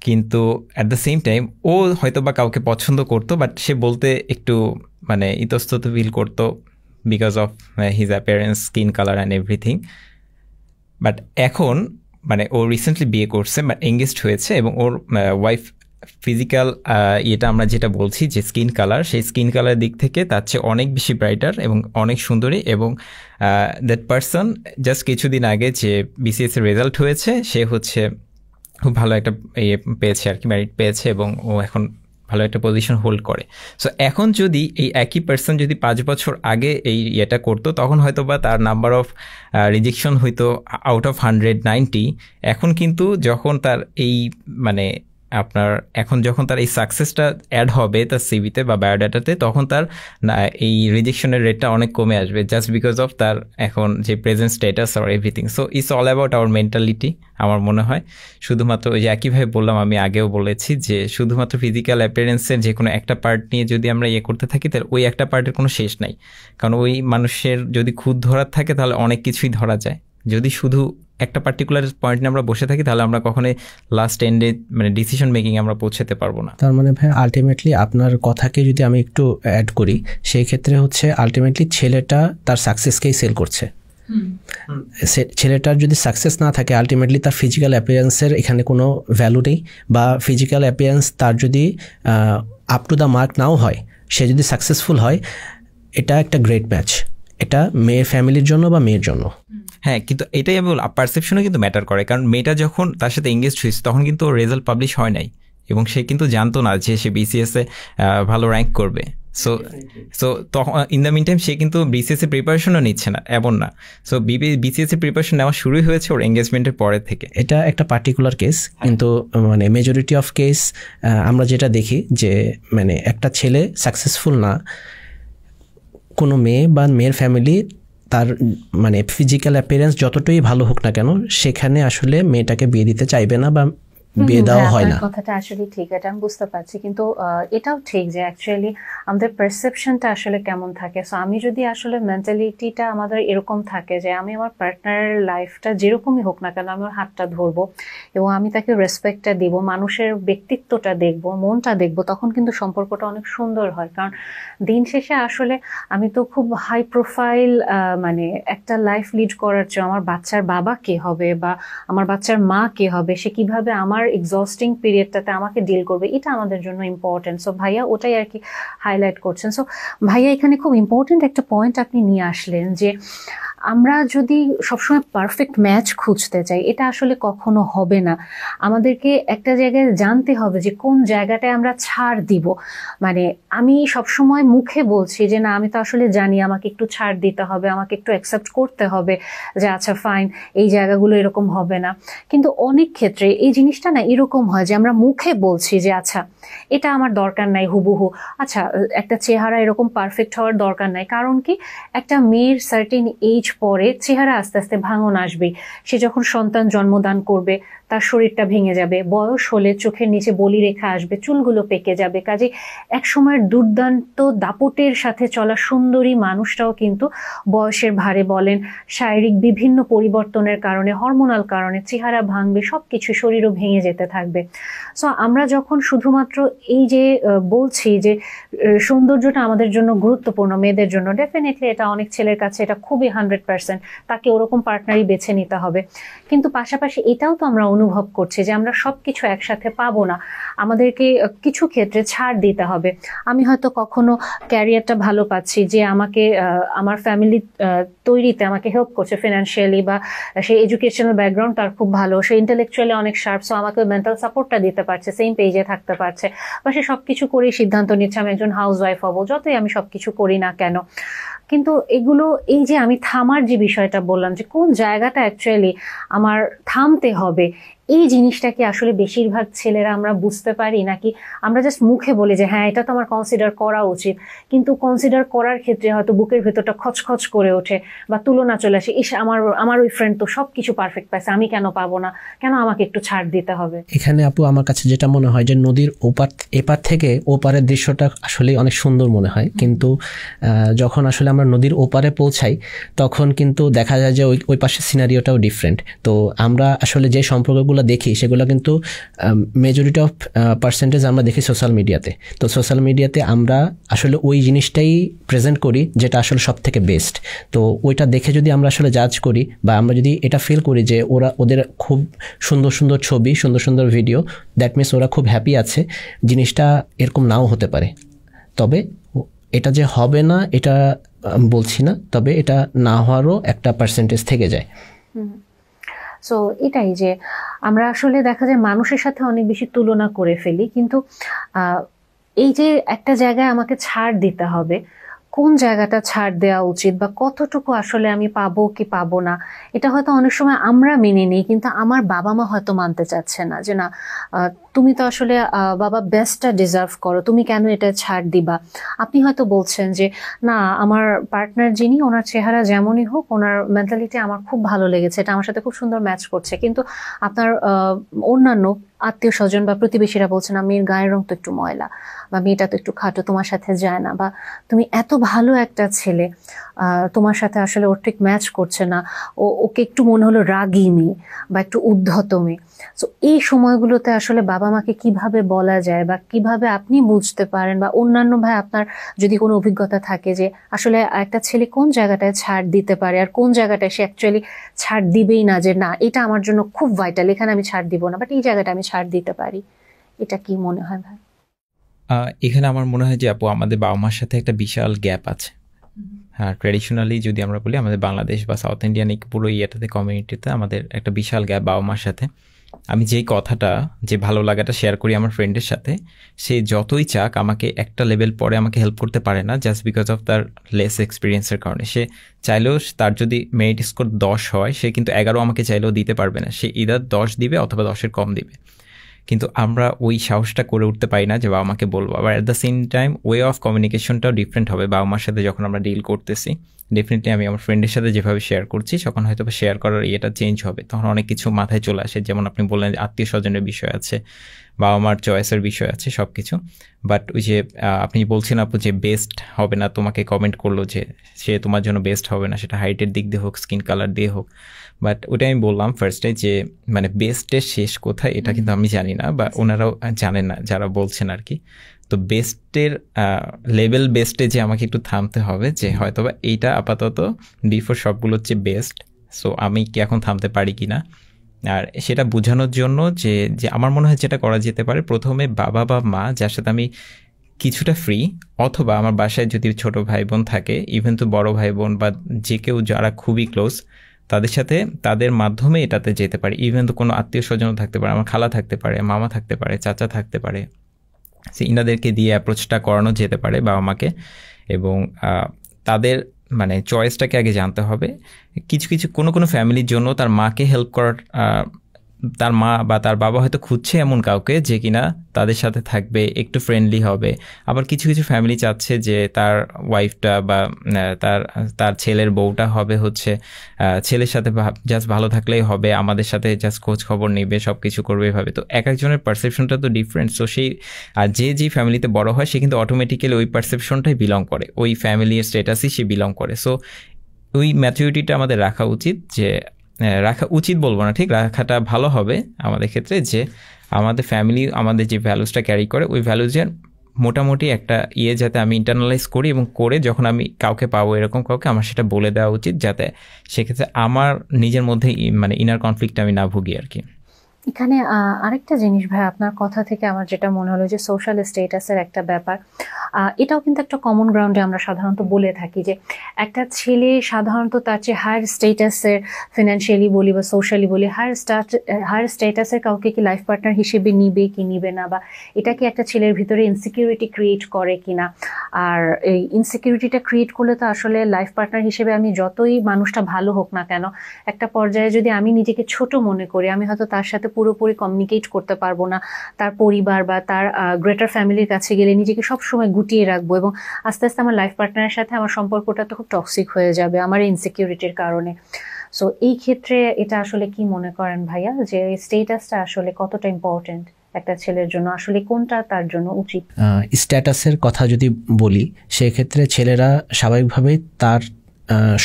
কিন্তু অ্যাট দ্য সেম টাইম ও হয়তো বা কাউকে পছন্দ করতো, বাট সে বলতে একটু মানে ইতস্তত ফিল করতো because of his appearance, skin colour and everything. But এখন মানে ও রিসেন্টলি বিয়ে করছে, বাট এঙ্গেজড হয়েছে, এবং ওর ওয়াইফ ফিজিক্যাল এটা আমরা যেটা বলছি যে স্কিন কালার, সেই স্কিন কালারের দিক থেকে তার চেয়ে অনেক বেশি ব্রাইটার এবং অনেক সুন্দরী। এবং দ্যাট পারসন জাস্ট কিছুদিন আগে যে বিসিএস এর রেজাল্ট হয়েছে, সে হচ্ছে খুব ভালো একটা ইয়ে পেয়েছে আর কি, মেরিট পেয়েছে, এবং ও এখন ভালো একটা পজিশন হোল্ড করে। সো এখন যদি এই একই পার্সন যদি 5 বছর আগে এই ইয়েটা করতো, তখন হয়তো বা তার নাম্বার অফ রিজেকশন হয়তো আউট অফ 190। এখন কিন্তু যখন তার এই মানে আপনার এখন যখন তার এই সাকসেসটা অ্যাড হবে তার সিভিতে বা বায়োডাটাতে, তখন তার এই রিজেকশনের রেটটা অনেক কমে আসবে, জাস্ট বিকজ অফ তার এখন যে প্রেজেন্ট স্ট্যাটাস আর everything. So it's all about our mentality আমার মনে হয়। শুধুমাত্র ওই যে একইভাবে বললাম, আমি আগেও বলেছি যে শুধুমাত্র ফিজিক্যাল অ্যাপিয়ারেন্সের যে কোনো একটা পার্ট নিয়ে যদি আমরা করতে থাকি, তাহলে ওই একটা পার্টের কোনো শেষ নাই। কারণ ওই মানুষের যদি খুদ ধরার থাকে তাহলে অনেক কিছুই ধরা যায়। যদি শুধু একটা পার্টিকুলার পয়েন্ট নিয়ে আমরা বসে থাকি তাহলে আমরা কখনোই লাস্ট এন্ডে মানে ডিসিশন মেকিং আমরা পৌঁছাতে পারবো না। তার মানে ভাই আলটিমেটলি আপনার কথাকে যদি আমি একটু অ্যাড করি, সেই ক্ষেত্রে হচ্ছে আলটিমেটলি ছেলেটা তার সাকসেসকেই সেল করছে। ছেলেটার যদি সাকসেস না থাকে, আলটিমেটলি তার ফিজিক্যাল অ্যাপিয়ারেন্সের এখানে কোনো ভ্যালু নেই, বা ফিজিক্যাল অ্যাপিয়ারেন্স তার যদি আপ টু দ্য মার্ক নাও হয়, সে যদি সাকসেসফুল হয়, এটা একটা গ্রেট ম্যাচ, এটা মেয়ের ফ্যামিলির জন্য বা মেয়ের জন্য। হ্যাঁ, কিন্তু এটাই আমি বললাম, পারসেপশনও কিন্তু ম্যাটার করে। কারণ মেয়েটা যখন তার সাথে এঙ্গেজ হয়েছে তখন কিন্তু রেজাল্ট পাবলিশ হয় নাই, এবং সে কিন্তু জানতো না যে সে বিসিএসে ভালো র্যাঙ্ক করবে। সো তখন ইন দ্য মিন টাইম সে কিন্তু বিসিএস এর প্রিপারেশনও নিচ্ছে না, এমন না। সো বিসিএস এর প্রিপারেশন নেওয়া শুরুই হয়েছে ওর এঙ্গেজমেন্টের পরে থেকে। এটা একটা পার্টিকুলার কেস, কিন্তু মানে মেজরিটি অফ কেস আমরা যেটা দেখি যে মানে একটা ছেলে সাকসেসফুল না, কোনো মেয়ে বা মেয়ের ফ্যামিলি তার মানে ফিজিক্যাল অ্যাপিয়ারেন্স যতটাই ভালো হোক না কেন, সেখানে আসলে মেয়েটাকে বিয়ে দিতে চাইবে না বা বিয়ে দেওয়া হয় না। কথাটা আসলে ঠিক, এটা আমি বুঝতে পারছি, কিন্তু এটাও ঠিক যে অ্যাকচুয়ালি আমাদের পারসেপশনটা আসলে কেমন থাকে। সো আমি যদি আসলে মেন্টালিটিটা আমাদের এরকম থাকে যে আমি আমার পার্টনারের লাইফটা যেরকমই হোক না কেন আমি ওর হাতটা ধরবো এবং আমি তাকে রেসপেক্টটা দিব, মানুষের ব্যক্তিত্বটা দেখব, মনটা দেখব, তখন কিন্তু সম্পর্কটা অনেক সুন্দর হয়। কারণ দিন শেষে আসলে আমি তো খুব হাই প্রোফাইল মানে একটা লাইফ লিড করার চেয়ে আমার বাচ্চার বাবা কে হবে বা আমার বাচ্চার মা কে হবে, সে কিভাবে আমার এক্সস্টিং পিরিয়ডটাতে আমাকে ডিল করবে, এটা আমাদের জন্য ইম্পর্টেন্ট। সো ভাইয়া ওটাই আর কি হাইলাইট করছেন। সো ভাইয়া এখানে খুব ইম্পর্টেন্ট একটা পয়েন্ট আপনি নিয়ে আসলেন যে আমরা যদি সবসময় পারফেক্ট ম্যাচ খুঁজতে চাই, এটা আসলে কখনো হবে না। আমাদেরকে একটা জায়গায় জানতে হবে যে কোন জায়গাটায় আমরা ছাড় দিব। মানে আমি সবসময় মুখে বলছি যে না আমি তো আসলে জানি আমাকে একটু ছাড় দিতে হবে, আমাকে একটু অ্যাকসেপ্ট করতে হবে যে আচ্ছা ফাইন এই জায়গাগুলো এরকম হবে না, কিন্তু অনেক ক্ষেত্রে এই জিনিসটা না এরকম হয় যে আমরা মুখে বলছি যে আচ্ছা এটা আমার দরকার নাই হুবহু, আচ্ছা একটা চেহারা এরকম পারফেক্ট হওয়ার দরকার নাই। কারণ কি একটা মেয়ের সার্টেন এজ পরে চেহারা আস্তে আস্তে ভাঙন আসবে। সে যখন সন্তান জন্মদান করবে তার শরীরটা ভেঙে যাবে, বয়স হলে চোখের নিচে বলি রেখা আসবে, চুলগুলো পেকে যাবে। কাজে এক সময়ের দুর্দান্ত দাপটের সাথে চলা সুন্দরী মানুষটাও কিন্তু বয়সের ভারে বলেন, শারীরিক বিভিন্ন পরিবর্তনের কারণে, হরমোনাল কারণে চেহারা ভাঙবে, সবকিছু শরীরও ভেঙে যেতে থাকবে। সো আমরা যখন শুধুমাত্র এই যে বলছি যে সৌন্দর্যটা আমাদের জন্য গুরুত্বপূর্ণ মেয়েদের জন্য, ডেফিনেটলি এটা অনেক ছেলের কাছে এটা খুবই 100%, তাকে ওরকম পার্টনারই বেছে নিতে হবে। কিন্তু পাশাপাশি এটাও তো আমরা অনুভব করছি যে আমরা সবকিছু একসাথে পাবো না, আমাদেরকে কিছু ক্ষেত্রে ছাড় দিতে হবে। আমি হয়তো কখনো ক্যারিয়ারটা ভালো পাচ্ছি যে আমাকে আমার ফ্যামিলি তৈরিতে আমাকে হেল্প করছে ফিনান্সিয়ালি, বা সেই এডুকেশনাল ব্যাকগ্রাউন্ড তার খুব ভালো, সে ইন্টেলেকচুয়ালি অনেক শার্প, সো আমাকে মেন্টাল সাপোর্টটা দিতে পারছে, সেম পেজে থাকতে পারছে, বা সে সবকিছু করেই সিদ্ধান্ত নিচ্ছে আমি একজন হাউস ওয়াইফ হবো, যতই আমি সবকিছু করি না কেন। কিন্তু এগুলো এই যে আমি থামার যে বিষয়টা বললাম যে কোন জায়গাটা অ্যাকচুয়ালি আমার থামতে হবে, এই জিনিসটা কি আসলে বেশিরভাগ ছেলেরা আমরা বুঝতে পারি, নাকি আমরা জাস্ট মুখে বলি যে হ্যাঁ এটা তো আমার কনসিডার করা উচিত, কিন্তু কনসিডার করার ক্ষেত্রে হয়তো বুকের ভেতরটা খচখচ করে ওঠে বা তুলনা চলে আসে, ইস আমার ওই ফ্রেন্ড তো সবকিছু পারফেক্ট পাইছে, আমি কেন পাবো না, কেন আমাকে একটু ছাড় দিতে হবে। এখানে আপু আমার কাছে যেটা মনে হয় যে নদীর এপার থেকে ওপারের দৃশ্যটা আসলে অনেক সুন্দর মনে হয়, কিন্তু যখন আসলে আমরা নদীর ওপারে পৌঁছাই তখন কিন্তু দেখা যায় যে ওই পাশের সিনারিওটাও ডিফারেন্ট। তো আমরা আসলে যে সম্পর্কগুলো দেখি সেগুলো কিন্তু মেজরিটি অফ পার্সেন্টেজ আমরা দেখি সোশ্যাল মিডিয়াতে। তো সোশ্যাল মিডিয়াতে আমরা আসলে ওই জিনিসটাই প্রেজেন্ট করি যেটা আসলে সব থেকে বেস্ট। তো ওইটা দেখে যদি আমরা আসলে জাজ করি বা আমরা যদি এটা ফিল করি যে ওদের খুব সুন্দর সুন্দর ছবি, সুন্দর সুন্দর ভিডিও, দ্যাট মিনস ওরা খুব হ্যাপি আছে, জিনিসটা এরকম নাও হতে পারে। তবে এটা যে হবে না এটা বলছি না, তবে এটা না হওয়ারও একটা পার্সেন্টেজ থেকে যায়। সো এটাই যে আমরা আসলে দেখা যায় মানুষের সাথে অনেক বেশি তুলনা করে ফেলি, কিন্তু এই যে একটা জায়গায় আমাকে ছাড় দিতে হবে, কোন জায়গাটা ছাড় দেওয়া উচিত বা কতটুকু আসলে আমি পাবো কি পাবো না, এটা হয়তো অনেক সময় আমরা মেনে নিই, কিন্তু আমার বাবা মা হয়তো মানতে চাচ্ছে না যে না তুমি তো আসলে বাবা বেস্টটা ডিজার্ভ করো, তুমি কেন এটা ছাড় দিবা। আপনি হয়তো বলছেন যে না আমার পার্টনার যিনি ওনার চেহারা যেমনই হোক ওনার মেন্টালিটি আমার খুব ভালো লেগেছে, এটা আমার সাথে খুব সুন্দর ম্যাচ করছে, কিন্তু আপনার অন্যান্য আত্মীয় স্বজন বা প্রতিবেশীরা বলছেন মেয়ের গায়ের রং তো একটু ময়লা, বা মেয়েটা তো একটু খাটো, তোমার সাথে যায় না, বা তুমি এত ভালো একটা ছেলে তোমার সাথে আসলে ওর ঠিক ম্যাচ করছে না, ওকে একটু মনে হলো রাগী মেয়ে বা একটু উদ্ধত মেয়ে। তো এই সময়গুলোতে আসলে বাবা মাকে কিভাবে বলা যায় বা কিভাবে আপনি বুঝতে পারেন, বা অন্যান্য ভাই আপনার যদি কোনো অভিজ্ঞতা থাকে যে আসলে একটা ছেলে কোন জায়গাটায় ছাড় দিতে পারে আর কোন জায়গাটায় সে অ্যাকচুয়ালি ছাড় দিবেই না, যে না এটা আমার জন্য খুব ভাইটাল, এখানে আমি ছাড় দিব না, বাট এই জায়গাটা আমি ছাড় দিতে পারি, এটা কি মনে হয় ভাই? এখানে আমার মনে হয় যে আপু আমাদের বাবা মার সাথে একটা বিশাল গ্যাপ আছে। হ্যাঁ, ট্র্যাডিশনালি যদি আমরা বলি আমাদের বাংলাদেশ বা সাউথ ইন্ডিয়ান পুরো ইয়েটাতে কমিউনিটিতে আমাদের একটা বিশাল গ্যাপ বাবা মার সাথে। আমি যেই কথাটা যে ভালো লাগাটা শেয়ার করি আমার ফ্রেন্ডের সাথে, সে যতই চাক আমাকে একটা লেভেল পরে আমাকে হেল্প করতে পারে না, জাস্ট বিকজ অফ তার লেস এক্সপিরিয়েন্সের কারণে। সে চাইলেও তার যদি মেরিট স্কোর 10 হয়, সে কিন্তু 11 আমাকে চাইলেও দিতে পারবে না, সে ইদার 10 দিবে অথবা 10-এর কম দিবে। কিন্তু আমরা ওই সাহসটা করে উঠতে পারি না যে বাবা মাকে বলবো। আবার at the same time way of কমিউনিকেশনটাও ডিফারেন্ট হবে বাবা মার সাথে যখন আমরা ডিল করতেছি। ডেফিনেটলি আমি আমার ফ্রেন্ডের সাথে যেভাবে শেয়ার করছি তখন হয়তো শেয়ার করার ইয়েটা চেঞ্জ হবে, তখন অনেক কিছু মাথায় চলে আসে, যেমন আপনি বললেন আত্মীয় স্বজনের বিষয় আছে, বাবা মার চয়েসের বিষয় আছে, সব কিছু। বাট ওই যে আপনি বলছেন আপু যে বেস্ট হবে না, তোমাকে কমেন্ট করলো যে সে তোমার জন্য বেস্ট হবে না, সেটা হাইটের দিক দিয়ে হোক, স্কিন কালার দিয়ে হোক। বাট ওটাই আমি বললাম ফার্স্টে যে মানে বেস্টের শেষ কোথায় এটা কিন্তু আমি জানি না, বা ওনারাও জানেন না যারা বলছেন আর কি। তো বেস্টের লেভেল বেস্টে যে আমাকে একটু থামতে হবে, যে হয়তো বা এইটা আপাতত বিফোর সবগুলো হচ্ছে বেস্ট, সো আমি কি এখন থামতে পারি কি না। আর সেটা বোঝানোর জন্য যে আমার মনে হয় যেটা করা যেতে পারে, প্রথমে বাবা বা মা যার সাথে আমি কিছুটা ফ্রি, অথবা আমার বাসায় যদি ছোট ভাই বোন থাকে, ইভেন তো বড় ভাই বোন বা যে কেউ যারা খুবই ক্লোজ, তাদের সাথে তাদের মাধ্যমে এটাতে যেতে পারে। ইভেন তো কোনো আত্মীয় স্বজনও থাকতে পারে, আমার খালা থাকতে পারে, মামা থাকতে পারে, চাচা থাকতে পারে, ইনাদেরকে দিয়ে অ্যাপ্রোচটা করানো যেতে পারে বাবা মাকে। এবং তাদের মানে চয়েসটাকে আগে জানতে হবে। কিছু কিছু কোনো ফ্যামিলির জন্য তার মাকে হেল্প করার, তার মা বা তার বাবা হয়তো খুঁজছে এমন কাউকে যে কিনা তাদের সাথে থাকবে, একটু ফ্রেন্ডলি হবে। আবার কিছু কিছু ফ্যামিলি চাচ্ছে যে তার ওয়াইফটা বা তার ছেলের বউটা হবে হচ্ছে ছেলের সাথে জাস্ট ভালো থাকলেই হবে, আমাদের সাথে জাস্ট খোঁজ খবর নেবে, সব কিছু করবে এভাবে। তো এক একজনের পারসেপশনটা তো ডিফারেন্ট। সো সেই আর যে ফ্যামিলিতে বড় হয় সে কিন্তু অটোমেটিক্যালি ওই পারসেপশনটাই বিলং করে, ওই ফ্যামিলির স্ট্যাটাসই সে বিলং করে। সো ওই ম্যাচুরিটিটা আমাদের রাখা উচিত, যে রাখা উচিত বলবো না, ঠিক রাখাটা ভালো হবে আমাদের ক্ষেত্রে, যে আমাদের ফ্যামিলি আমাদের যে ভ্যালুসটা ক্যারি করে ওই ভ্যালুজের মোটামুটি একটা যাতে আমি ইন্টারনালাইজ করি, এবং করে যখন আমি কাউকে পাবো এরকম কাউকে আমার সেটা বলে দেওয়া উচিত, যাতে সেক্ষেত্রে আমার নিজের মধ্যে মানে ইনার কনফ্লিক্টটা আমি না ভুগি আর কি। এখানে আরেকটা জিনিস ভাই আপনার কথা থেকে আমার যেটা মনে হলো যে সোশ্যাল স্টেটাসের একটা ব্যাপার, এটাও কিন্তু একটা কমন গ্রাউন্ডে আমরা সাধারণত বলে থাকি যে একটা ছেলে সাধারণত তার চেয়ে হায়ার স্টেটাসের, ফিনান্সিয়ালি বলি বা সোশ্যালি বলি, হায়ার স্টেটাসের কাউকে কি লাইফ পার্টনার হিসেবে নিবে কি নিবে না, বা এটা কি একটা ছেলের ভিতরে ইনসিকিউরিটি ক্রিয়েট করে কিনা। আর এই ইনসিকিউরিটিটা ক্রিয়েট করলে তো আসলে লাইফ পার্টনার হিসেবে আমি যতই মানুষটা ভালো হোক না কেন, একটা পর্যায়ে যদি আমি নিজেকে ছোট মনে করি, আমি হয়তো তার সাথে পুরোপুরি কমিউনিকেট করতে পারবো না, তার পরিবার বা তার গ্রেটার ফ্যামিলির কাছে গেলে নিজেকে সবসময় গুটিয়ে রাখবো, এবং আস্তে আস্তে আমার লাইফ পার্টনারের সাথে আমার সম্পর্কটা তো খুব টক্সিক হয়ে যাবে আমার ইনসিকিউরিটির কারণে। সো এই ক্ষেত্রে এটা আসলে কি মনে করেন ভাইয়া, যে স্টেটাসটা আসলে কতটা ইম্পর্টেন্ট একটা ছেলের জন্য, আসলে কোনটা তার জন্য উচিত? স্ট্যাটাসের কথা যদি বলি, সেক্ষেত্রে ছেলেরা স্বাভাবিকভাবেই তার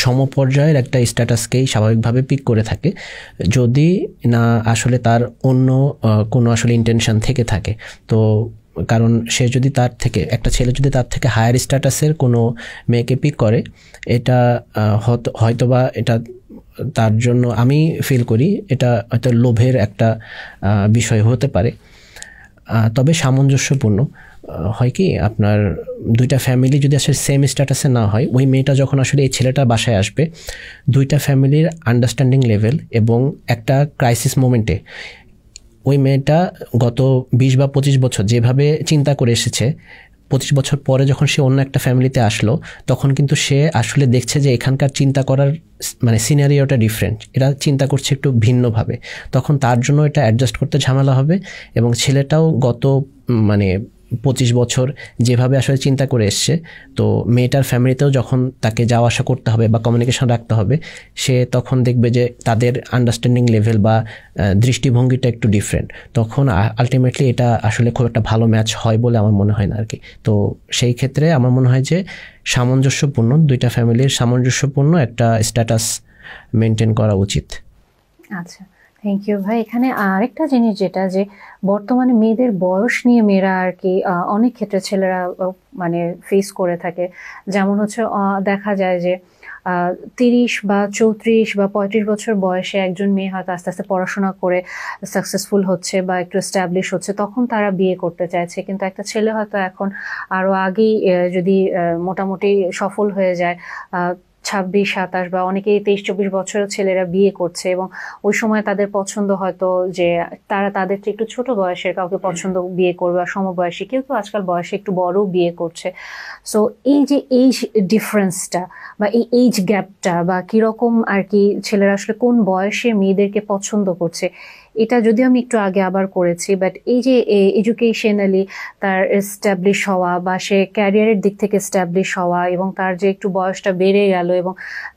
সমপর্যায়ের একটা স্ট্যাটাসকেই স্বাভাবিকভাবে পিক করে থাকে, যদি না আসলে তার অন্য কোনো আসলে ইন্টেনশন থেকে থাকে। তো কারণ সে যদি তার থেকে, একটা ছেলে যদি তার থেকে হায়ার স্ট্যাটাসের কোনো মেয়েকে পিক করে, এটা হয়তোবা এটা তার জন্য আমি ফিল করি এটা হয়তো লোভের একটা বিষয় হতে পারে। তবে সামঞ্জস্যপূর্ণ হয় কি, আপনার দুইটা ফ্যামিলি যদি আসলে সেম স্ট্যাটাসে না হয়, ওই মেয়েটা যখন আসলে এই ছেলেটা বাসায় আসবে, দুইটা ফ্যামিলির আন্ডারস্ট্যান্ডিং লেভেল এবং একটা ক্রাইসিস মোমেন্টে ওই মেয়েটা গত 20 বা 25 বছর যেভাবে চিন্তা করে এসেছে, 25 বছর পরে যখন সে অন্য একটা ফ্যামিলিতে আসলো, তখন কিন্তু সে আসলে দেখছে যে এখানকার চিন্তা করার মানে সিনারিওটা ডিফারেন্ট, এরা চিন্তা করছে একটু ভিন্নভাবে, তখন তার জন্য এটা অ্যাডজাস্ট করতে ঝামেলা হবে। এবং ছেলেটাও গত মানে 25 বছর যেভাবে আসলে চিন্তা করে এসছে, তো মেয়েটার ফ্যামিলিতেও যখন তাকে যাওয়া আসা করতে হবে বা কমিউনিকেশন রাখতে হবে, সে তখন দেখবে যে তাদের আন্ডারস্ট্যান্ডিং লেভেল বা দৃষ্টিভঙ্গিটা একটু ডিফারেন্ট। তখন আলটিমেটলি এটা আসলে খুব একটা ভালো ম্যাচ হয় বলে আমার মনে হয় না আর কি। তো সেই ক্ষেত্রে আমার মনে হয় যে সামঞ্জস্যপূর্ণ, দুইটা ফ্যামিলির সামঞ্জস্যপূর্ণ একটা স্ট্যাটাস মেনটেন করা উচিত। আচ্ছা, থ্যাংক ইউ ভাই। এখানে আরেকটা জিনিস যেটা যে বর্তমানে মেয়েদের বয়স নিয়ে মেয়েরা আর কি অনেক ক্ষেত্রে ছেলেরা মানে ফেস করে থাকে। যেমন হচ্ছে দেখা যায় যে 30 বা 34 বা 35 বছর বয়সে একজন মেয়ে হয়তো আস্তে আস্তে পড়াশোনা করে সাকসেসফুল হচ্ছে বা একটু এস্টাবলিশ হচ্ছে, তখন তারা বিয়ে করতে চাইছে। কিন্তু একটা ছেলে হয়তো এখন আরো আগেই যদি মোটামুটি সফল হয়ে যায়, 26, 27 বা অনেকেই 23-24 বছরের ছেলেরা বিয়ে করছে, এবং ওই সময় তাদের পছন্দ হয়তো যে তারা তাদের চেয়ে একটু ছোট বয়সের কাউকে পছন্দ বিয়ে করবে, বা সমবয়সী কেউ তো আজকাল বয়সে একটু বড় বিয়ে করছে। সো এই যে এইজ ডিফারেন্সটা বা এই এইজ গ্যাপটা বা কিরকম আর কি ছেলেরা আসলে কোন বয়সে মেয়েদেরকে পছন্দ করছে, এটা যদিও আমি একটু আগে আবার করেছি, বাট এই যে এডুকেশনালি তার এস্টাবলিশ হওয়া বা সে ক্যারিয়ারের দিক থেকে এস্টাবলিশ হওয়া, এবং তার যে একটু বয়সটা বেড়ে গেল এবং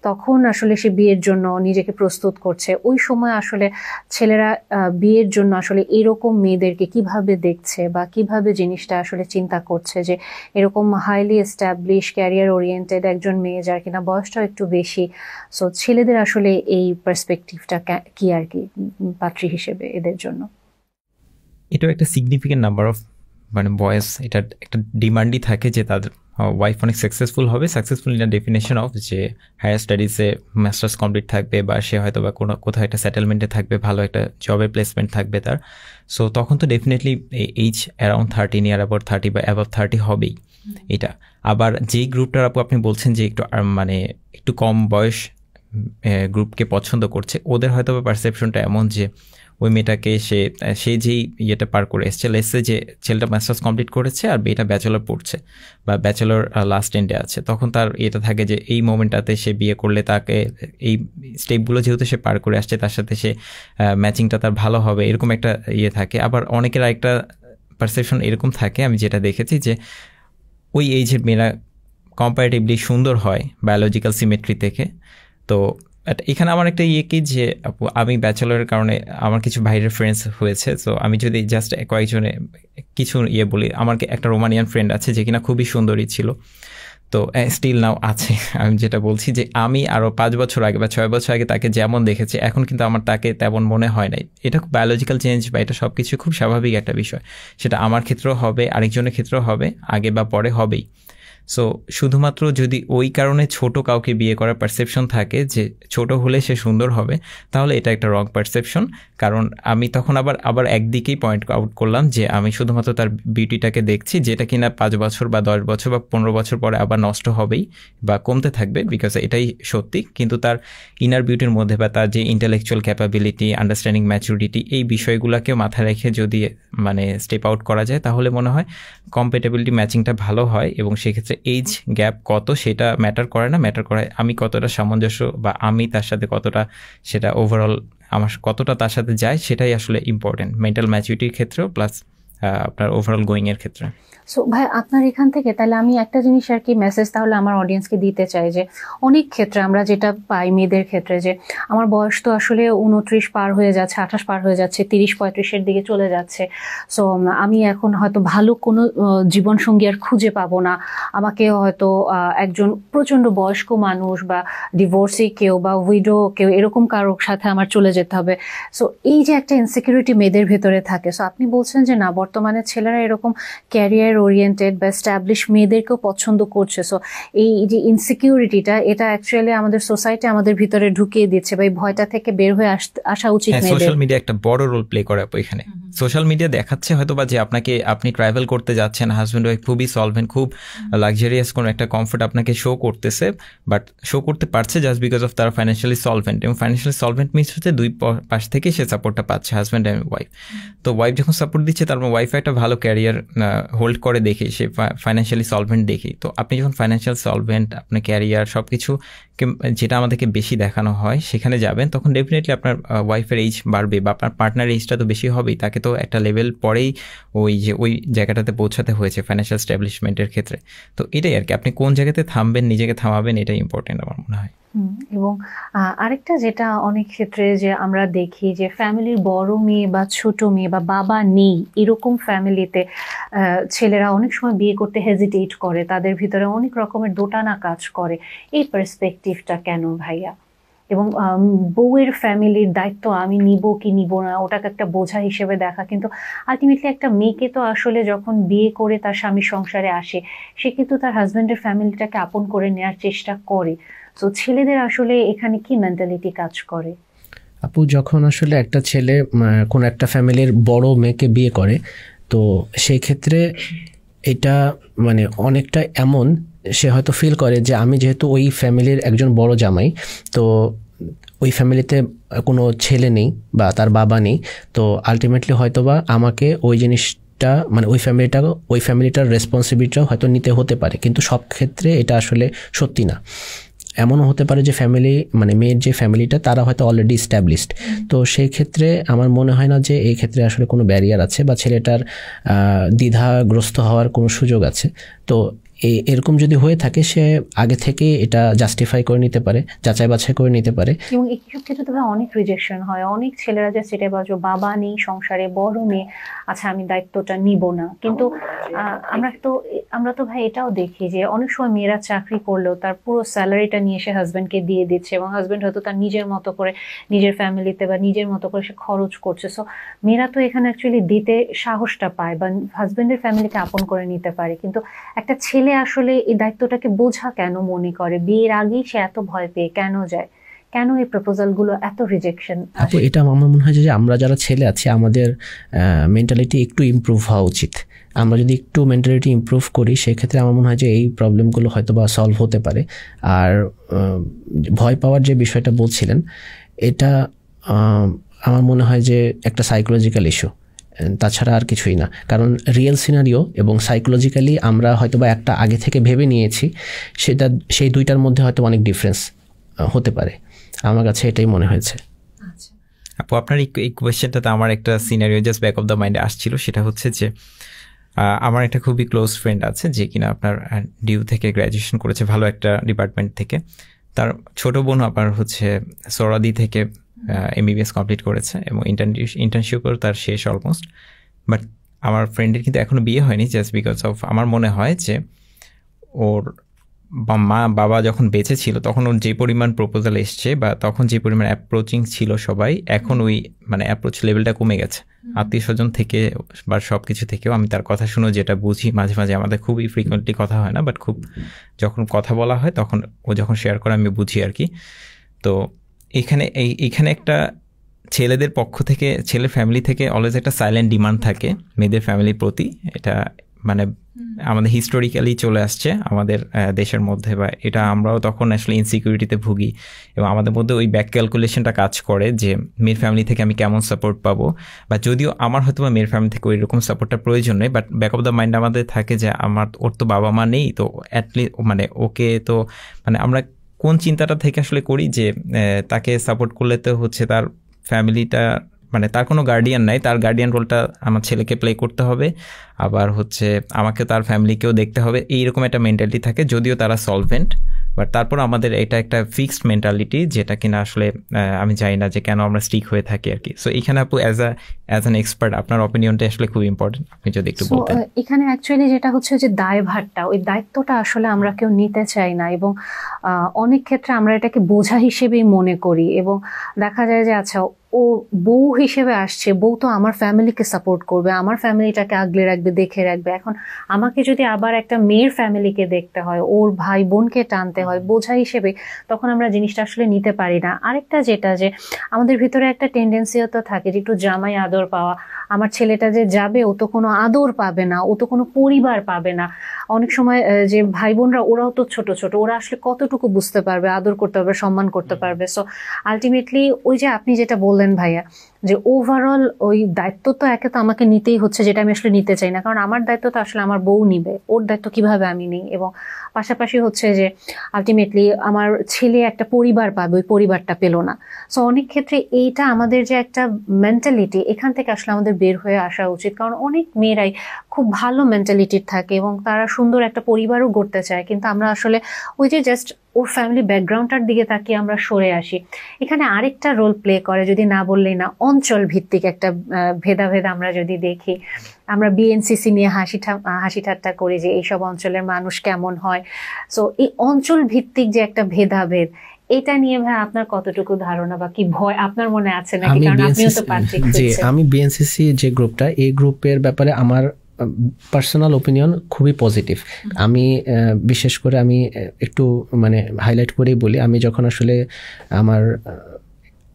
তখন আসলে সে বিয়ের জন্য নিজেকে প্রস্তুত করছে, ওই সময় আসলে ছেলেরা বিয়ের জন্য আসলে এরকম মেয়েদেরকে কিভাবে দেখছে বা কিভাবে জিনিসটা আসলে চিন্তা করছে যে এরকম হাইলি এস্টাবলিশ ক্যারিয়ার ওরিয়েন্টেড একজন মেয়ে যার কিনা বয়সটাও একটু বেশি, সো ছেলেদের আসলে এই পার্সপেক্টিভটা কি আর কি পাত্রী হিসেবে এদের জন্য? এটাও একটা সিগনিফিকেন্ট নাম্বার অফ মানে বয়েস, এটা একটা ডিমান্ডই থাকে যে তাদের ওয়াইফ অনেক সাকসেসফুল হবে। সাকসেসফুল ইন ডেফিনেশন অফ যে হায়ার স্টাডিজে মাস্টার্স কমপ্লিট থাকবে, বা সে হয়তো বা কোথাও একটা সেটেলমেন্টে থাকবে, ভালো একটা জবের প্লেসমেন্ট থাকবে তার। সো তখন তো definitely age around 30, near about 30 বা অ্যাবাভ 30 হবেই এটা। আবার যেই গ্রুপটার আপনি বলছেন যে একটু মানে একটু কম বয়স গ্রুপকে পছন্দ করছে, ওদের হয়তো পারসেপশনটা এমন যে ওই মেয়েটাকে সে যেই ইয়েটা পার করে এসছে, লেসে যে ছেলেটা মাস্টার্স কমপ্লিট করেছে আর মেয়েটা ব্যাচেলর পড়ছে বা ব্যাচেলর লাস্ট এন্ডে আছে, তখন তার এটা থাকে যে এই মোমেন্টটাতে সে বিয়ে করলে তাকে এই স্টেপগুলো যেহেতু সে পার করে আসছে, তার সাথে সে ম্যাচিংটা তার ভালো হবে, এরকম একটা ইয়ে থাকে। আবার অনেকের আরেকটা পারসেপশন এরকম থাকে, আমি যেটা দেখেছি যে ওই এইজের মেয়েরা কম্পারেটিভলি সুন্দর হয় বায়োলজিক্যাল সিমেট্রি থেকে। তো এখানে আমার একটা ইয়ে কি যে আমি ব্যাচেলরের কারণে আমার কিছু বাইরের ফ্রেন্ডস হয়েছে, তো আমি যদি জাস্ট কয়েকজনে কিছু ইয়ে বলি, আমার একটা রোমানিয়ান ফ্রেন্ড আছে যে কিনা খুবই সুন্দরী ছিল, তো স্টিল নাও আছে। আমি যেটা বলছি যে আমি আরও 5 বছর আগে বা 6 বছর আগে তাকে যেমন দেখেছি, এখন কিন্তু আমার তাকে তেমন মনে হয় নাই। এটা খুব বায়োলজিক্যাল চেঞ্জ বা এটা সব কিছু খুব স্বাভাবিক একটা বিষয়, সেটা আমার ক্ষেত্রেও হবে, আরেকজনের ক্ষেত্রেও হবে, আগে বা পরে হবেই। সো শুধুমাত্র যদি ওই কারণে ছোট কাউকে বিয়ে করার পারসেপশন থাকে যে ছোট হলে সে সুন্দর হবে, তাহলে এটা একটা রং পারসেপশন। কারণ আমি তখন আবার একদিকেই পয়েন্ট আউট করলাম যে আমি শুধুমাত্র তার বিউটিটাকে দেখছি, যেটা কিনা 5 বছর বা 10 বছর বা 15 বছর পরে আবার নষ্ট হবেই বা কমতে থাকবে, বিকজ এটাই সত্যি। কিন্তু তার ইনার বিউটির মধ্যে বা তার যে ইন্টেলেকচুয়াল ক্যাপাবিলিটি, আন্ডারস্ট্যান্ডিং, ম্যাচুরিটি, এই বিষয়গুলোকে মাথায় রেখে যদি মানে স্টেপ আউট করা যায়, তাহলে মনে হয় কম্প্যাটেবিলিটি ম্যাচিংটা ভালো হয়। এবং সেক্ষেত্রে এইজ গ্যাপ কত সেটা ম্যাটার করে না, ম্যাটার করে আমি কতটা সামঞ্জস্য বা আমি তার সাথে কতটা, সেটা ওভারঅল আমার কতটা তার সাথে যায়, সেটাই আসলে ইম্পর্টেন্ট মেন্টাল ম্যাচুরিটির ক্ষেত্রেও, প্লাস আপনার ওভারঅল গোয়িংয়ের ক্ষেত্রে। সো ভাই আপনার এখান থেকে তাহলে আমি একটা জিনিস আর কি মেসেজ তাহলে আমার অডিয়েন্সকে দিতে চাই যে অনেক ক্ষেত্রে আমরা যেটা পাই মেয়েদের ক্ষেত্রে যে আমার বয়স তো আসলে 29 পার হয়ে যাচ্ছে, 28 পার হয়ে যাচ্ছে, 30-35-এর দিকে চলে যাচ্ছে, সো আমি এখন হয়তো ভালো কোনো জীবনসঙ্গী আর খুঁজে পাবো না, আমাকে হয়তো একজন প্রচণ্ড বয়স্ক মানুষ বা ডিভোর্সি কেউ বা উইডো কেউ এরকম কারোর সাথে আমার চলে যেতে হবে। সো এই যে একটা ইনসিকিউরিটি মেয়েদের ভেতরে থাকে, সো আপনি বলছেন যে না, বর্তমানে ছেলেরা এরকম ক্যারিয়ার ওরিয়েন্টেড বা এস্টাবলিশ মেয়েদেরকেও পছন্দ করছে। সো এই যে ইনসিকিউরিটিটা, এটা অ্যাকচুয়ালি আমাদের সোসাইটি আমাদের ভিতরে ঢুকিয়ে দিচ্ছে, বা এই ভয়টা থেকে বের হয়ে আসা উচিত। সোশ্যাল মিডিয়া একটা বড় রোল প্লে করে এখানে। সোশ্যাল মিডিয়া দেখাচ্ছে হয়তো বা যে আপনি ট্রাভেল করতে যাচ্ছেন, হাজব্যান্ড ওয়াইফ খুবই সলভেন্ট, খুব লাক্সারিয়াস কোনো একটা কমফোর্ট আপনাকে শো করতেছে, বাট শো করতে পারছে জাস্ট বিকজ অফ তারা ফাইন্যান্সিয়ালি সলভেন্ট। এবং ফাইন্যান্সিয়ালি সলভেন্ট মিনস হচ্ছে দুই পাশ থেকে সে সাপোর্টটা পাচ্ছে, হাজব্যান্ড অ্যান্ড ওয়াইফ। তো ওয়াইফ যখন সাপোর্ট দিচ্ছে, তার ওয়াইফ একটা ভালো ক্যারিয়ার হোল্ড করে দেখি, সে ফাইন্যান্সিয়ালি সলভেন্ট দেখি, তো আপনি যখন ফাইন্যান্সিয়াল সলভেন্ট, আপনার ক্যারিয়ার সব কিছু যেটা আমাদেরকে বেশি দেখানো হয় সেখানে যাবেন, তখন ডেফিনেটলি আপনার ওয়াইফের এজ বাড়বে বা আপনার পার্টনার এজটা তো বেশি হবেই, তাকে তো একটা লেভেল পরেই ওই জায়গাটাতে পৌঁছাতে হয়েছে ফাইন্যান্সিয়াল স্ট্যাবলিশমেন্টের ক্ষেত্রে। তো এটাই আর কি, আপনি কোন জায়গাতে থামবেন, নিজেকে থামাবেন, এটাই ইম্পর্টেন্ট আমার মনে হয়। এবং আরেকটা যেটা অনেক ক্ষেত্রে যে আমরা দেখি যে ফ্যামিলির বড় মেয়ে বা ছোট মেয়ে বা বাবা নেই এরকম ফ্যামিলিতে ছেলেরা অনেক সময় বিয়ে করতে হেজিটেট করে, তাদের ভিতরে অনেক রকমের দোটানা কাজ করে। এই পার্সপেক্টিভটা কেন ভাইয়া? এবং বউয়ের ফ্যামিলির দায়িত্ব আমি নিব কি নিব না ওটাকে একটা বোঝা হিসেবে দেখা, কিন্তু আলটিমেটলি একটা মেয়েকে তো আসলে যখন বিয়ে করে তার স্বামীর সংসারে আসে সে কিন্তু তার হাজবেন্ডের ফ্যামিলিটাকে আপন করে নেওয়ার চেষ্টা করে। তো ছেলেদের আসলে এখানে কি মেন্টালিটি কাজ করে? আপু, যখন আসলে একটা ছেলে কোন একটা ফ্যামিলির বড় মেয়েকে বিয়ে করে, তো সেই ক্ষেত্রে এটা মানে অনেকটা এমন, সে হয়তো ফিল করে যে আমি যেহেতু ওই ফ্যামিলির একজন বড় জামাই, তো ওই ফ্যামিলিতে কোনো ছেলে নেই বা তার বাবা নেই, তো আলটিমেটলি হয়তোবা আমাকে ওই জিনিসটা মানে ওই ফ্যামিলিটার রেসপন্সিবিলিটিটাও হয়তো নিতে হতে পারে, কিন্তু সব ক্ষেত্রে এটা আসলে সত্যি না। এমনও হতে পারে যে ফ্যামিলি মানে মেয়ের যে ফ্যামিলিটা তারা হয়তো অলরেডি এস্টাবলিশড, তো সেই ক্ষেত্রে আমার মনে হয় না যে এই ক্ষেত্রে আসলে কোনো ব্যারিয়ার আছে বা ছেলেটার দ্বিধাগ্রস্ত হওয়ার কোনো সুযোগ আছে। তো এরকম যদি হয়ে থাকে সে আগে থেকে এটা জাস্টিফাই করে নিতে পারে, যাচাই বাছাই করে নিতে পারে। এবং এইসব ক্ষেত্রে তো অনেক রিজেকশন হয়, অনেক ছেলেরা যে সেটা বাজো বাবা নেই সংসারে বড় মেয়ে, আচ্ছা আমি দায়িত্বটা নিব না। কিন্তু আমরা তো ভাই এটাও দেখি যে অনেক সময় মেয়েরা চাকরি করলেও তার পুরো স্যালারিটা নিয়ে এসে হাজবেন্ডকে দিয়ে দিচ্ছে এবং হাজবেন্ড হয়তো তার নিজের মতো করে নিজের ফ্যামিলিতে বা নিজের মতো করে সে খরচ করছে। সো মেয়েরা তো এখানে অ্যাকচুয়ালি দিতে সাহসটা পায় বা হাজবেন্ডের ফ্যামিলিকে আপন করে নিতে পারে, কিন্তু একটা ছেলে আসলে এই দায়িত্বটাকে বোঝা কেন মনে করে? বিয়ের আগেই সে এত ভয় পেয়ে কেন যায়? কেন এই প্রপোজাল গুলো এত রিজেকশন? এটা আমার মনে হয় যে আমরা যারা ছেলে আছি আমাদের মেন্টালিটি একটু ইমপ্রুভ হওয়া উচিত। আমরা যদি একটু মেন্টালিটি ইমপ্রুভ করি সেক্ষেত্রে আমার মনে হয় যে এই প্রবলেমগুলো হয়তো বা সলভ হতে পারে। আর ভয় পাওয়ার যে বিষয়টা বলছিলেন, এটা আমার মনে হয় যে একটা সাইকোলজিক্যাল ইস্যু, তাছাড়া আর কিছুই না। কারণ রিয়েল সিনারিও এবং সাইকোলজিক্যালি আমরা হয়তো বা একটা আগে থেকে ভেবে নিয়েছি, সেই দুইটার মধ্যে হয়তো অনেক ডিফারেন্স হতে পারে। আমার কাছে এটাই মনে হয়েছে। আপু, আপনার এই কোয়েশ্চেনটাতে আমার একটা scenario just back of the মাইন্ডে আসছিল, সেটা হচ্ছে যে আমার একটা খুবই ক্লোজ ফ্রেন্ড আছে যে কিনা আপনার ডিউ থেকে গ্র্যাজুয়েশন করেছে ভালো একটা ডিপার্টমেন্ট থেকে। তার ছোট বোন আবার হচ্ছে সোরাদি থেকে MBBS কমপ্লিট করেছে এবং ইন্টার্নশিপ করে তার শেষ অলমোস্ট। বাট আমার ফ্রেন্ডের কিন্তু এখনও বিয়ে হয়নি, জাস্ট বিকজ অফ আমার মনে হয় যে ওর বাবা যখন বেঁচে ছিল তখন ওর যে পরিমাণ প্রপোজাল এসছে বা তখন যে পরিমাণ অ্যাপ্রোচিং ছিল সবাই, এখন ওই মানে অ্যাপ্রোচ লেভেলটা কমে গেছে আত্মীয় স্বজন থেকে বা সব কিছু থেকেও। আমি তার কথা শুনে যেটা বুঝি, মাঝে মাঝে আমাদের খুবই ফ্রিকুয়েন্টলি কথা হয় না, বাট খুব যখন কথা বলা হয় তখন ও যখন শেয়ার করে আমি বুঝি আর কি। তো এইখানে একটা ছেলেদের পক্ষ থেকে, ছেলের ফ্যামিলি থেকে অলওয়েজ একটা সাইলেন্ট ডিমান্ড থাকে মেয়েদের ফ্যামিলির প্রতি। এটা মানে আমাদের হিস্টোরিক্যালি চলে আসছে আমাদের দেশের মধ্যে, বা এটা আমরাও তখন আসলে ইনসিকিউরিটিতে ভুগি এবং আমাদের মধ্যে ওই ব্যাক ক্যালকুলেশনটা কাজ করে যে মেয়ের ফ্যামিলি থেকে আমি কেমন সাপোর্ট পাবো, বা যদিও আমার হয়তো বা মেয়ের ফ্যামিলি থেকে ওই রকম সাপোর্টটা প্রয়োজন নেই, but back of the mind আমাদের থাকে যে ওর তো বাবা মা নেই, তো অ্যাটলিস্ট মানে ওকে তো মানে আমরা কোন চিন্তাটা থেকে আসলে করি যে তাকে সাপোর্ট করলে তো হচ্ছে তার ফ্যামিলিটা মানে তার কোনো গার্ডিয়ান নাই, তার গার্ডিয়ান রোলটা আমার ছেলেকে প্লে করতে হবে, আবার হচ্ছে আমাকে তার ফ্যামিলিকেও দেখতে হবে, এইরকম একটা মেন্টালিটি থাকে। যদিও তারা সলভেন্ট, বাট তারপর আমাদের এটা একটা ফিক্সড মেন্টালিটি, যেটা কিনা আসলে আমি জানি না যে কেন আমরা স্টিক হয়ে থাকি আর কি। সো এখানে আপু অ্যাজ অ্যান এক্সপার্ট আপনার অপিনিয়নটা আসলে খুব ইম্পর্টেন্ট, আপনি যদি একটু বলতেন। এখানে অ্যাকচুয়ালি যেটা হচ্ছে যে দায়ভারটা, ওই দায়িত্বটা আসলে আমরা কেউ নিতে চাই না এবং অনেক ক্ষেত্রে আমরা এটাকে বোঝা হিসেবেই মনে করি এবং দেখা যায় যে আচ্ছা ও বউ হিসেবে আসছে, বউ তো আমার ফ্যামিলিকে সাপোর্ট করবে, আমার ফ্যামিলিটাকে আগলে রাখবে, দেখে রাখবে। এখন আমাকে যদি আবার একটা মেয়ের ফ্যামিলিকে দেখতে হয়, ওর ভাই বোনকে টানতে হয় বোঝা হিসেবে, তখন আমরা জিনিসটা আসলে নিতে পারি না। আরেকটা যেটা যে আমাদের ভিতরে একটা টেন্ডেন্সিও তো থাকে যে একটু জামাই আদর পাওয়া, আমার ছেলেটা যে যাবে ও তো কোনো আদর পাবে না, ও তো কোনো পরিবার পাবে না। অনেক সময় যে ভাই বোনরা ওরাও তো ছোট ছোট, ওরা আসলে কতটুকু বুঝতে পারবে, আদর করতে পারবে, সম্মান করতে পারবে। সো আলটিমেটলি ওই যে আপনি যেটা বললেন ভাইয়া, যে ওভারঅল ওই দায়িত্ব তো একে তো আমাকে নিতেই হচ্ছে, যেটা আমি আসলে নিতে চাই না, কারণ আমার দায়িত্ব তো আসলে আমার বউ নিবে, ওর দায়িত্ব কিভাবে আমি নিই। এবং পাশাপাশি হচ্ছে যে আলটিমেটলি আমার ছেলে একটা পরিবার পাবে, ওই পরিবারটা পেলো না। সো অনেক ক্ষেত্রে এইটা আমাদের যে একটা মেন্টালিটি, এখান থেকে আসলে আমাদের বের হয়ে আসা উচিত। কারণ অনেক মেয়েরাই খুব ভালো মেন্টালিটির থাকে এবং তারা সুন্দর একটা পরিবারও গড়তে চায়, কিন্তু আমরা আসলে ওই যে জাস্ট ওর ফ্যামিলি ব্যাকগ্রাউন্ডটার দিকে তাকিয়ে আমরা সরে আসি। এখানে আরেকটা রোল প্লে করে, যদি না বললেই না, অঞ্চল ভিত্তিক একটা ভেদাভেদ আমরা যদি দেখি। আমরা বিএনসিসি নিয়ে হাসি ঠাট্টা করি যে এইসব অঞ্চলের মানুষ কেমন হয়। সো এই অঞ্চল ভিত্তিক যে একটা ভেদাভেদ, এটা নিয়ে ভাই আপনার কতটুকু ধারণা বা কি ভয় আপনার মনে আছে নাকি? কারণ আপনিও তো পাত্রী খুঁজছেন। আমি বিএনসিসি যে গ্রুপটা, এই গ্রুপের ব্যাপারে আমার পার্সোনাল ওপিনিয়ন খুবই পজিটিভ। আমি বিশেষ করে আমি একটু মানে হাইলাইট করেই বলি, আমি যখন আসলে আমার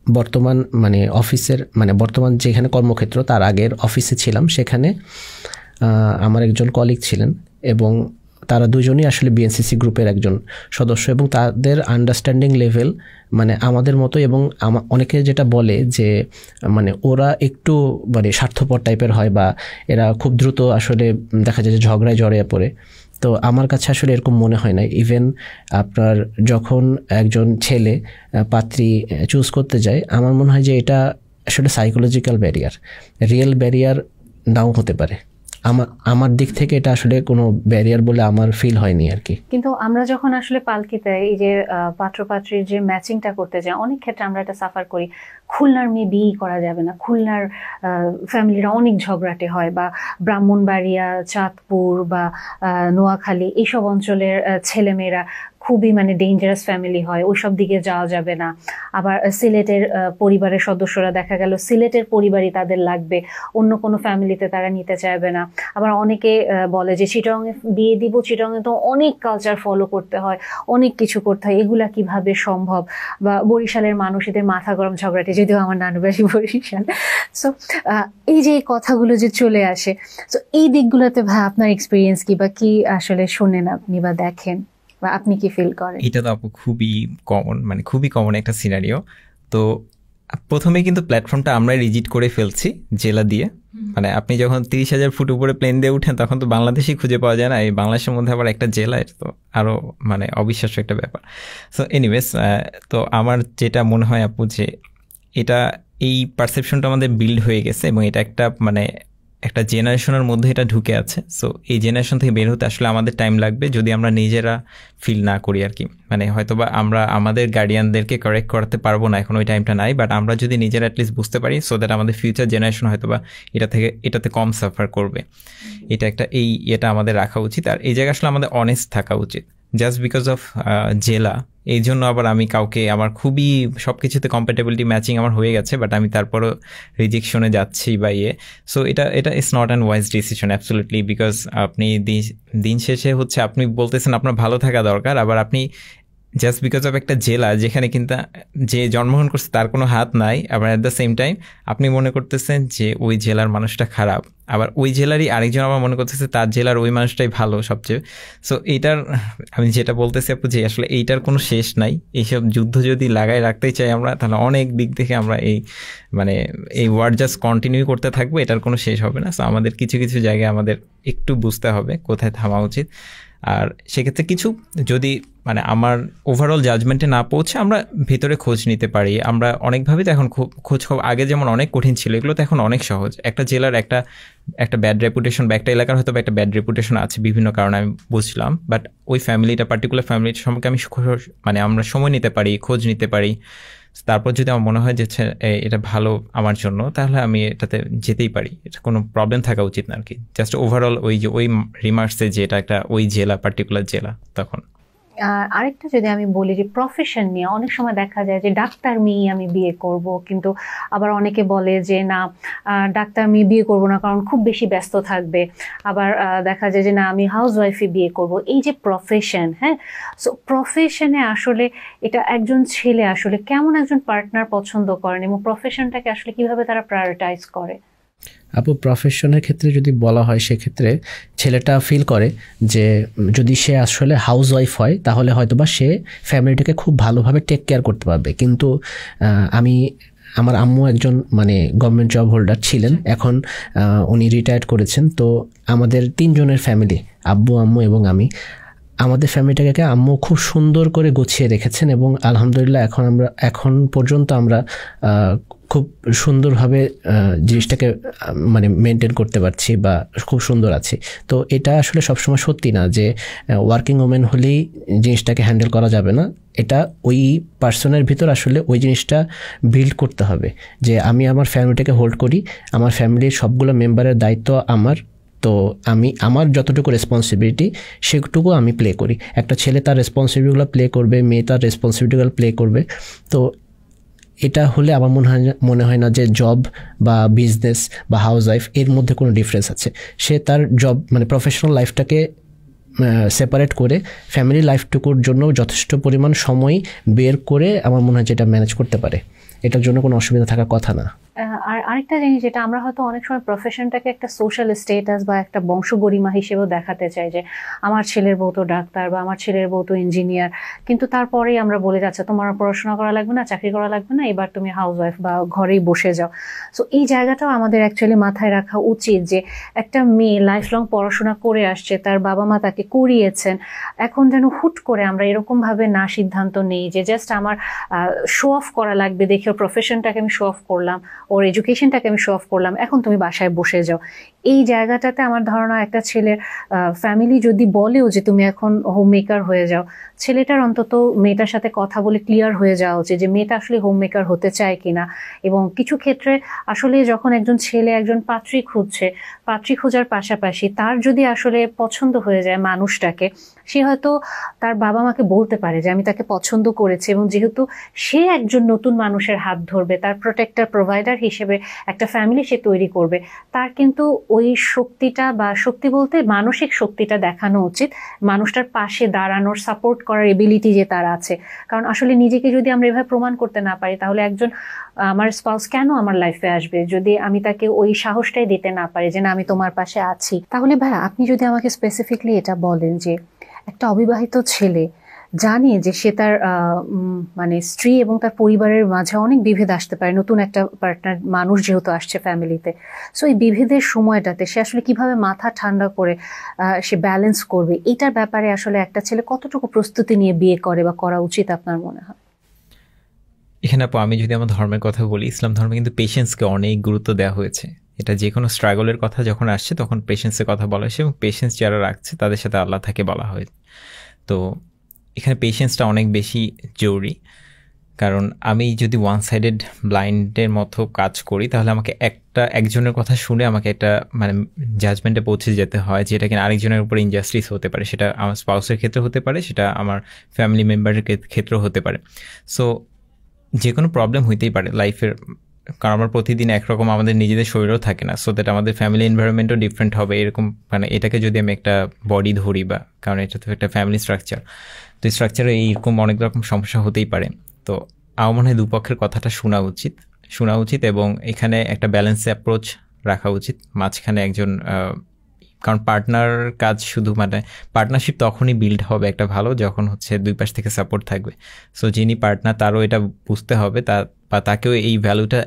বর্তমান মানে অফিসের মানে বর্তমান যেখানে কর্মক্ষেত্র তার আগের অফিসে ছিলাম, সেখানে আমার একজন কলিগ ছিলেন এবং তারা দুজনই আসলে বিএনসিসি গ্রুপের একজন সদস্য এবং তাদের আন্ডারস্ট্যান্ডিং লেভেল মানে আমাদের মতো। এবং অনেকে যেটা বলে যে মানে ওরা একটু মানে স্বার্থপর টাইপের হয় বা এরা খুব দ্রুত আসলে দেখা যায় যে ঝগড়ায় জড়িয়ে পড়ে। তো আমার কাছে আসলে এরকম মনে হয় না। ইভেন আপনার যখন একজন ছেলে পাত্রী চুজ করতে যায়, আমার মনে হয় যে এটা আসলে সাইকোলজিক্যাল ব্যারিয়ার, রিয়েল ব্যারিয়ার নাও হতে পারে। আমার দিক থেকে এটা আসলে কোনো ব্যারিয়ার বলে আমার ফিল হয়নি আর কি। কিন্তু আমরা যখন আসলে পালকিতে এই যে পাত্রপাত্রীর যে ম্যাচিংটা করতে যাই, অনেক ক্ষেত্রে আমরা এটা সাফার করি। খুলনার মেয়ে বিয়ে করা যাবে না, খুলনার ফ্যামিলিরা অনেক ঝগড়াটে হয়, বা ব্রাহ্মণবাড়িয়া, চাঁদপুর বা নোয়াখালী এইসব অঞ্চলের ছেলেমেয়েরা খুবই মানে ডেঞ্জারাস ফ্যামিলি হয়, ওইসব দিকে যাওয়া যাবে না। আবার সিলেটের পরিবারের সদস্যরা দেখা গেল সিলেটের পরিবারই তাদের লাগবে, অন্য কোনো ফ্যামিলিতে তারা নিতে চাইবে না। আবার অনেকে বলে যে চিটাগংয়ে বিয়ে দিব, চিটাগংয়ে তো অনেক কালচার ফলো করতে হয়, অনেক কিছু করতে হয়, এগুলা কিভাবে সম্ভব। বা বরিশালের মানুষ এদের মাথা গরম ঝগড়াটে, যদিও আমার নানু বাড়ি বরিশাল। সো এই যে কথাগুলো যে চলে আসে, সো এই দিকগুলোতে ভাই আপনার এক্সপিরিয়েন্স কি, বা কি আসলে শোনেন আপনি বা দেখেন, বা আপনি কি ফিল করেন? এটা তো আপু খুবই কমন, মানে খুবই কমন একটা সিনারিও। তো প্রথমে কিন্তু প্ল্যাটফর্মটা আমরা রিজিট করে ফেলছি জেলা দিয়ে। মানে আপনি যখন 30,000 ফুট উপরে প্লেন দিয়ে উঠেন তখন তো বাংলাদেশই খুঁজে পাওয়া যায় না, এই বাংলাদেশের মধ্যে আবার একটা জেলা, এটা তো আরও মানে অবিশ্বাস্য একটা ব্যাপার। সো এনিওয়েজ, তো আমার যেটা মনে হয় আপু যে এটা এই পারসেপশনটা আমাদের বিল্ড হয়ে গেছে এবং এটা একটা মানে একটা জেনারেশনের মধ্যে এটা ঢুকে আছে। সো এই জেনারেশন থেকে বের হতে আসলে আমাদের টাইম লাগবে যদি আমরা নিজেরা ফিল না করি আর কি। মানে হয়তোবা আমরা আমাদের গার্ডিয়ানদেরকে কারেক্ট করাতে পারবো না, এখন ওই টাইমটা নাই, বাট আমরা যদি নিজেরা অ্যাটলিস্ট বুঝতে পারি, সো দ্যাট আমাদের ফিউচার জেনারেশন হয়তোবা এটাতে কম সাফার করবে। এটা একটা এটা আমাদের রাখা উচিত। আর এই জায়গায় আসলে আমাদের অনেস্ট থাকা উচিত। জাস্ট বিকজ অফ জেলা, এই জন্য আবার আমি কাউকে আমার খুবই সব কিছুতে কম্প্যাটেবিলিটি ম্যাচিং আমার হয়ে গেছে, বাট আমি তারপরও রিজেকশনে যাচ্ছি বা সো এটা it's not an wise decision absolutely. Because আপনি দিন শেষে হচ্ছে আপনি বলতেছেন আপনার ভালো থাকা দরকার, আবার আপনি জাস্ট বিকজ অফ একটা জেলা যেখানে কিন্তু যে জন্মগ্রহণ করছে তার কোনো হাত নাই, আবার অ্যাট দ্য সেম টাইম আপনি মনে করতেছেন যে ওই জেলার মানুষটা খারাপ, আবার ওই জেলারই আরেকজন আবার মনে করতেছে তার জেলার ওই মানুষটাই ভালো সবচেয়ে। সো এইটার আমি যেটা বলতেছি আপু যে আসলে এইটার কোনো শেষ নাই। এইসব যুদ্ধ যদি লাগাই রাখতেই চাই আমরা, তাহলে অনেক দিক থেকে আমরা এই ওয়ার্ড জাস্ট কন্টিনিউ করতে থাকবো, এটার কোনো শেষ হবে না। সো আমাদের কিছু কিছু জায়গায় আমাদের একটু বুঝতে হবে কোথায় থামা উচিত। আর সেক্ষেত্রে কিছু যদি মানে আমার ওভারঅল জাজমেন্টে না পৌঁছে আমরা ভেতরে খোঁজ নিতে পারি। আমরা অনেকভাবেই তো এখন খোঁজ খবর, আগে যেমন অনেক কঠিন ছিল, এগুলো তো এখন অনেক সহজ। একটা জেলার একটা ব্যাড রেপুটেশন বা একটা এলাকার হয়তো একটা ব্যাড রেপুটেশন আছে বিভিন্ন কারণে, আমি বুঝলাম, বাট ওই পার্টিকুলার ফ্যামিলিটা সম্পর্কে আমি মানে আমরা সময় নিতে পারি, খোঁজ নিতে পারি। তারপর যদি আমার মনে হয় যে এটা ভালো আমার জন্য, তাহলে আমি এটাতে যেতেই পারি, এটা কোনো প্রবলেম থাকা উচিত না আর কি। জাস্ট ওভারঅল ওই রিমার্কসে যে এটা একটা ওই জেলা, পার্টিকুলার জেলা। তখন আরেকটা যদি আমি বলি যে প্রফেশন নিয়ে অনেক সময় দেখা যায় যে ডাক্তার মেয়ে আমি বিয়ে করব, কিন্তু আবার অনেকে বলে যে না ডাক্তার মেয়ে বিয়ে করব না কারণ খুব বেশি ব্যস্ত থাকবে। আবার দেখা যায় যে না আমি হাউস ওয়াইফই বিয়ে করব। এই যে প্রফেশন, হ্যাঁ, সো প্রফেশনে আসলে এটা একজন ছেলে আসলে কেমন একজন পার্টনার পছন্দ করেন এবং প্রফেশনটাকে আসলে কিভাবে তারা প্রায়োরিটাইজ করে? আপু প্রফেশনের ক্ষেত্রে যদি বলা হয় সেক্ষেত্রে ছেলেটা ফিল করে যে যদি সে আসলে হাউস ওয়াইফ হয় তাহলে হয়তোবা সে ফ্যামিলিটাকে খুব ভালোভাবে টেক কেয়ার করতে পারবে, কিন্তু আমার আম্মু একজন মানে গভর্নমেন্ট জব হোল্ডার ছিলেন, এখন উনি রিটায়ার্ড করেছেন। তো আমাদের 3 জনের ফ্যামিলি, আব্বু আম্মু এবং আমি, আমাদের ফ্যামিলিটাকে আম্মু খুব সুন্দর করে গুছিয়ে রেখেছেন এবং আলহামদুলিল্লাহ এখন পর্যন্ত আমরা খুব সুন্দরভাবে জিনিসটাকে মানে মেনটেন করতে পারছি বা খুব সুন্দর আছি। তো এটা আসলে সবসময় সত্যি না যে ওয়ার্কিং ওমেন হলেই জিনিসটাকে হ্যান্ডেল করা যাবে না, এটা ওই পার্সনের ভিতর আসলে ওই জিনিসটা বিল্ড করতে হবে যে আমি আমার ফ্যামিলিটাকে হোল্ড করি, আমার ফ্যামিলির সবগুলো মেম্বারের দায়িত্ব আমার, তো আমি আমার যতটুকু রেসপন্সিবিলিটি সেটুকু আমি প্লে করি। একটা ছেলে তার রেসপন্সিবিলিটিগুলো প্লে করবে, মেয়ে তার রেসপন্সিবিলিটিগুলো প্লে করবে। তো এটা হলে আমার মনে হয় না যে জব বা বিজনেস বা হাউস ওয়াইফ এর মধ্যে কোনো ডিফারেন্স আছে। সে তার জব মানে প্রফেশনাল লাইফটাকে সেপারেট করে ফ্যামিলি লাইফটুকুর জন্য যথেষ্ট পরিমাণ সময় বের করে আমার মনে হয় যেটা ম্যানেজ করতে পারে, এটার জন্য কোনো অসুবিধা থাকার কথা না। আর আরেকটা জিনিস যেটা আমরা হয়তো অনেক সময় প্রফেশনটাকে একটা সোশ্যাল স্টেটাস বা একটা বংশগরিমা হিসেবেও দেখাতে চাই যে আমার ছেলের বউ তো ডাক্তার বা আমার ছেলের বউ তো ইঞ্জিনিয়ার, কিন্তু তারপরেই আমরা বলে যাচ্ছে তোমার পড়াশোনা করা লাগবে না, চাকরি করা লাগবে না, এবার তুমি হাউস ওয়াইফ বা ঘরেই বসে যাও। সো এই জায়গাটাও আমাদের অ্যাকচুয়ালি মাথায় রাখা উচিত যে একটা মেয়ে লাইফ লং পড়াশোনা করে আসছে, তার বাবা মা তাকে করিয়েছেন, এখন যেন হুট করে আমরা এরকমভাবে না সিদ্ধান্ত নেই যে জাস্ট আমার শো অফ করা লাগবে দেখে প্রফেশনটাকে আমি শো অফ করলাম, ওর এডুকেশনটাকে আমি শো অফ করলাম, এখন তুমি বাসায় বসে যাও। এই জায়গাটাতে আমার ধারণা একটা ছেলের ফ্যামিলি যদি বলেও যে তুমি এখন হোম মেকার হয়ে যাও, ছেলেটার অন্তত মেয়েটার সাথে কথা বলে ক্লিয়ার হয়ে যাওয়া উচিত যে মেয়েটা আসলে হোম মেকার হতে চায় কিনা। এবং কিছু ক্ষেত্রে আসলে যখন একজন ছেলে একজন পাত্রী খুঁজছে, পাত্রী খোঁজার পাশাপাশি তার যদি আসলে পছন্দ হয়ে যায় মানুষটাকে, সে হয়তো তার বাবা মাকে বলতে পারে যে আমি তাকে পছন্দ করেছি, এবং যেহেতু সে একজন নতুন মানুষের হাত ধরবে, তার প্রোটেক্টর প্রোভাইডার হিসেবে একটা ফ্যামিলি সে তৈরি করবে, তার কিন্তু ওই শক্তিটা বা শক্তি বলতে মানসিক শক্তিটা দেখানো উচিত, মানুষটার পাশে দাঁড়ানোর সাপোর্ট করার এবিলিটি যে তার আছে। কারণ আসলে নিজেকে যদি আমরা এভাবে প্রমাণ করতে না পারি তাহলে একজন আমার স্পাউস কেন আমার লাইফে আসবে যদি আমি তাকে ওই সাহসটাই দিতে না পারি যে না আমি তোমার পাশে আছি। তাহলে ভাই আপনি যদি আমাকে স্পেসিফিকলি এটা বলেন যে একটা অবিবাহিত ছেলে জানে যে সে তার মানে স্ত্রী এবং তার পরিবারের মাঝে অনেক বিভেদ আসতে পারে, নতুন একটা পার্টনার মানুষ যেহেতু আসছে ফ্যামিলিতে, সো এই বিভেদের সময়টাতে সে আসলে কিভাবে মাথা ঠান্ডা করে সে ব্যালেন্স করবে, এটার ব্যাপারে আসলে একটা ছেলে কতটুকু প্রস্তুতি নিয়ে বিয়ে করে বা করা উচিত আপনার মনে হয়? এখানে আমি যদি আমার ধর্মের কথা বলি, ইসলাম ধর্মে কিন্তু পেশেন্সকে অনেক গুরুত্ব দেওয়া হয়েছে। এটা যে কোনো স্ট্রাগলের কথা যখন আসছে তখন পেশেন্সের কথা বলা হয়েছে, এবং পেশেন্স যারা রাখছে তাদের সাথে আল্লাহ থাকে বলা হয়। তো এখানে পেশেন্সটা অনেক বেশি জরুরি, কারণ আমি যদি ওয়ান সাইডেড ব্লাইন্ডের মতো কাজ করি তাহলে আমাকে একজনের কথা শুনে আমাকে একটা মানে জাজমেন্টে পৌঁছে যেতে হয় যেটা কিনা আরেকজনের উপরে ইনজাস্টিস হতে পারে, সেটা আমার স্পাউসের ক্ষেত্রে হতে পারে, সেটা আমার ফ্যামিলি মেম্বারের ক্ষেত্রেও হতে পারে। সো যে কোনো প্রবলেম হইতেই পারে লাইফের, কারণ আমার প্রতিদিন একরকম আমাদের নিজেদের শরীরও থাকে না, সো দ্যাট আমাদের ফ্যামিলি এনভায়রনমেন্টও ডিফারেন্ট হবে। এরকম মানে এটাকে যদি আমি একটা বডি ধরি বা, কারণ এটা তো একটা ফ্যামিলি স্ট্রাকচার, তো এই স্ট্রাকচারে এইরকম অনেক রকম সমস্যা হতেই পারে। তো আমার মনে হয় দুপক্ষের কথাটা শোনা উচিত এবং এখানে একটা ব্যালেন্স অ্যাপ্রোচ রাখা উচিত মাঝখানে একজন, কারণ পার্টনার কাজ শুধু মানে পার্টনারশিপ তখনই বিল্ড হবে একটা ভালো যখন হচ্ছে দুই পাশ থেকে সাপোর্ট থাকবে। সো যিনি পার্টনার তারও এটা বুঝতে হবে, বা তাকেও এই ভ্যালুটা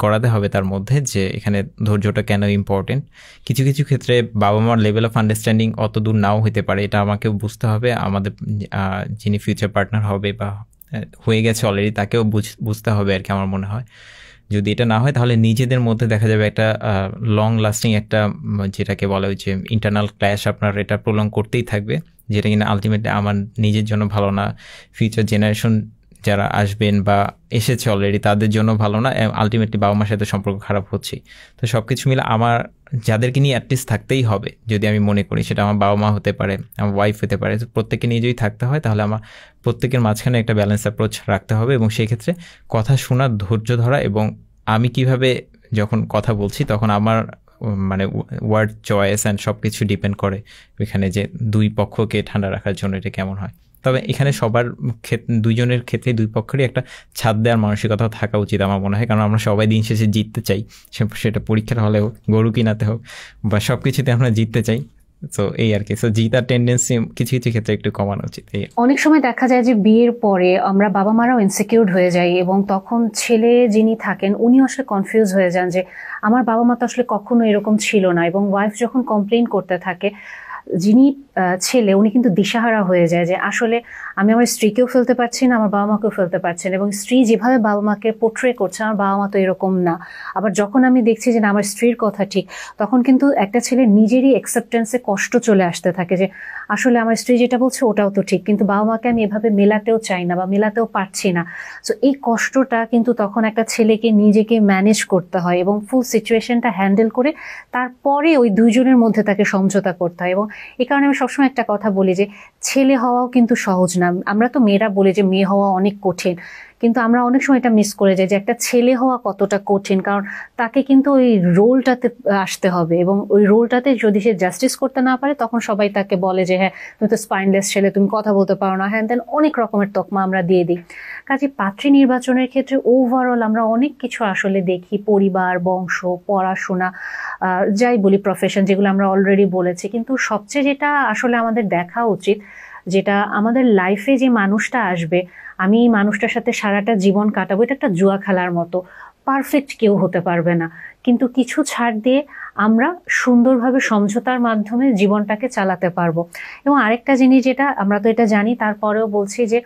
করাতে হবে তার মধ্যে যে এখানে ধৈর্যটা কেন ইম্পর্টেন্ট। কিছু কিছু ক্ষেত্রে বাবা মার লেভেল অফ আন্ডারস্ট্যান্ডিং অত দূর নাও হতে পারে, এটা আমাকেও বুঝতে হবে, আমাদের যিনি ফিউচার পার্টনার হবে বা হয়ে গেছে অলরেডি তাকেও বুঝতে হবে আর কি। আমার মনে হয় যদি এটা না হয় তাহলে নিজেদের মধ্যে দেখা যাবে একটা লং লাস্টিং একটা যেটাকে বলা হয়েছে ইন্টারনাল ক্ল্যাশ, আপনার এটা প্রলং করতেই থাকবে, যেটা কিনা আলটিমেটলি আমার নিজের জন্য ভালো না, ফিউচার জেনারেশন যারা আসবেন বা এসেছে অলরেডি তাদের জন্য ভালো না, আলটিমেটলি বাবা মার সাথে সম্পর্ক খারাপ হচ্ছেই। তো সব কিছু মিলে আমার যাদেরকে নিয়ে অ্যাটলিস্ট থাকতেই হবে, যদি আমি মনে করি সেটা আমার বাবা মা হতে পারে, আমার ওয়াইফ হতে পারে, প্রত্যেককে নিয়ে যদি থাকতে হয় তাহলে আমার প্রত্যেকের মাঝখানে একটা ব্যালেন্স অ্যাপ্রোচ রাখতে হবে, এবং সেই ক্ষেত্রে কথা শোনা, ধৈর্য ধরা, এবং আমি কিভাবে যখন কথা বলছি তখন আমার মানে ওয়ার্ড চয়েস অ্যান্ড সব কিছু ডিপেন্ড করে এখানে যে দুই পক্ষকে ঠান্ডা রাখার জন্য এটা কেমন হয়। তবে এখানে সবার দুইজনের ক্ষেত্রে দুই পক্ষেরই একটা ছাদ দেওয়ার মানসিকতা থাকা উচিত আমার মনে হয়, কারণ আমরা সবাই দিন শেষে জিততে চাই, সেটা পরীক্ষার হলে হোক, গরু কিনাতে হোক, বা সব কিছুতে আমরা জিততে চাই। তো এই আর কি, সো জিতার টেন্ডেন্সি কিছু কিছু ক্ষেত্রে একটু কমানো উচিত। অনেক সময় দেখা যায় যে বিয়ের পরে আমরা বাবা মারাও ইনসিকিউর হয়ে যাই, এবং তখন ছেলে যিনি থাকেন উনি আসলে কনফিউজ হয়ে যান যে আমার বাবা মা তো আসলে কখনো এরকম ছিল না, এবং ওয়াইফ যখন কমপ্লেইন করতে থাকে, যিনি ছেলে উনি কিন্তু দিশাহারা হয়ে যায় যে আসলে আমি আমার স্ত্রীকেও ফেলতে পারছি না, আমার বাবা মাকেও ফেলতে পারছি না, এবং স্ত্রী যেভাবে বাবা মাকে পোট্রে করছে আমার বাবা মা তো এরকম না। আবার যখন আমি দেখছি যে না আমার স্ত্রীর কথা ঠিক, তখন কিন্তু একটা ছেলের নিজেরই অ্যাকসেপ্টেন্সে কষ্ট চলে আসতে থাকে যে আসলে আমার স্ত্রী যেটা বলছে ওটাও তো ঠিক, কিন্তু বাবা মাকে আমি এভাবে মেলাতেও চাই না বা মেলাতেও পারছি না। সো এই কষ্টটা কিন্তু তখন একটা ছেলেকে নিজেকে ম্যানেজ করতে হয় এবং ফুল সিচুয়েশনটা হ্যান্ডেল করে তারপরে ওই দুইজনের মধ্যে তাকে সমঝোতা করতে হয়। এবং এই কারণে আমি সবসময় একটা কথা বলি যে ছেলে হওয়াও কিন্তু সহজ না। আমরা তো মেয়েরা বলি যে মেয়ে হওয়া অনেক কঠিন, কিন্তু আমরা অনেক সময় এটা মিস করে যাই যে একটা ছেলে হওয়া কতটা কঠিন, কারণ তাকে কিন্তু ওই রোলটাতে আসতে হবে, এবং ওই রোলটাতে যদি সে জাস্টিস করতে না পারে তখন সবাই তাকে বলে যে হ্যাঁ তুমি তো স্পাইনলেস ছেলে, তুমি কথা বলতে পারো না, হ্যাঁ দেন অনেক রকমের তকমা আমরা দিয়ে দিই। কাজে পাত্রী নির্বাচনের ক্ষেত্রে ওভারঅল আমরা অনেক কিছু আসলে দেখি, পরিবার, বংশ, পড়াশোনা, যাই বলি প্রফেশন, যেগুলো আমরা অলরেডি বলেছি, কিন্তু সবচেয়ে যেটা আসলে আমাদের দেখা উচিত, যেটা আমাদের লাইফে যে মানুষটা আসবে, আমি এই মানুষটার সাথে সারাটা জীবন কাটাবো, এটা একটা জুয়া খেলার মতো। পারফেক্ট কেউ হতে পারবে না, কিন্তু কিছু ছাড় দিয়ে আমরা সুন্দরভাবে সমঝোতার মাধ্যমে জীবনটাকে চালাতে পারবো। এবং আরেকটা জিনিস যেটা আমরা তো এটা জানি, তারপরেও বলছি যে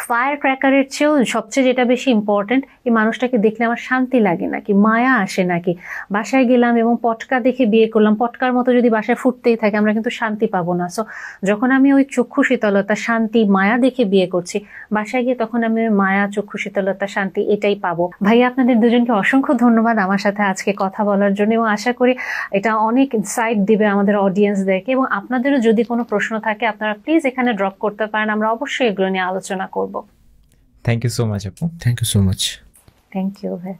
ফায়ার ক্র্যাকারের চেয়েও সবচেয়ে যেটা বেশি ইম্পর্টেন্ট, এই মানুষটাকে দেখলে আমার শান্তি লাগে নাকি, মায়া আসে নাকি। বাসায় গেলাম এবং পটকা দেখে বিয়ে করলাম, পটকার মতো যদি বাসায় ফুটতেই থাকে আমরা কিন্তু শান্তি পাবো না। সো যখন আমি ওই চক্ষু শীতলতা, শান্তি, মায়া দেখে বিয়ে করছি, বাসায় গিয়ে তখন আমি ওই মায়া, চক্ষু শীতলতা, শান্তি এটাই পাবো। ভাইয়া আপনাদের দুজনকে অসংখ্য ধন্যবাদ আমার সাথে আজকে কথা বলার জন্য, এবং আশা করি এটা অনেক ইনসাইট দিবে আমাদের অডিয়েন্সদেরকে। এবং আপনাদেরও যদি কোনো প্রশ্ন থাকে আপনারা প্লিজ এখানে ড্রপ করতে পারেন, আমরা অবশ্যই এগুলো নিয়ে আলোচনা করব। থ্যাংক ইউ সো মাচ আপু। Thank you so much. Thank you ভাই।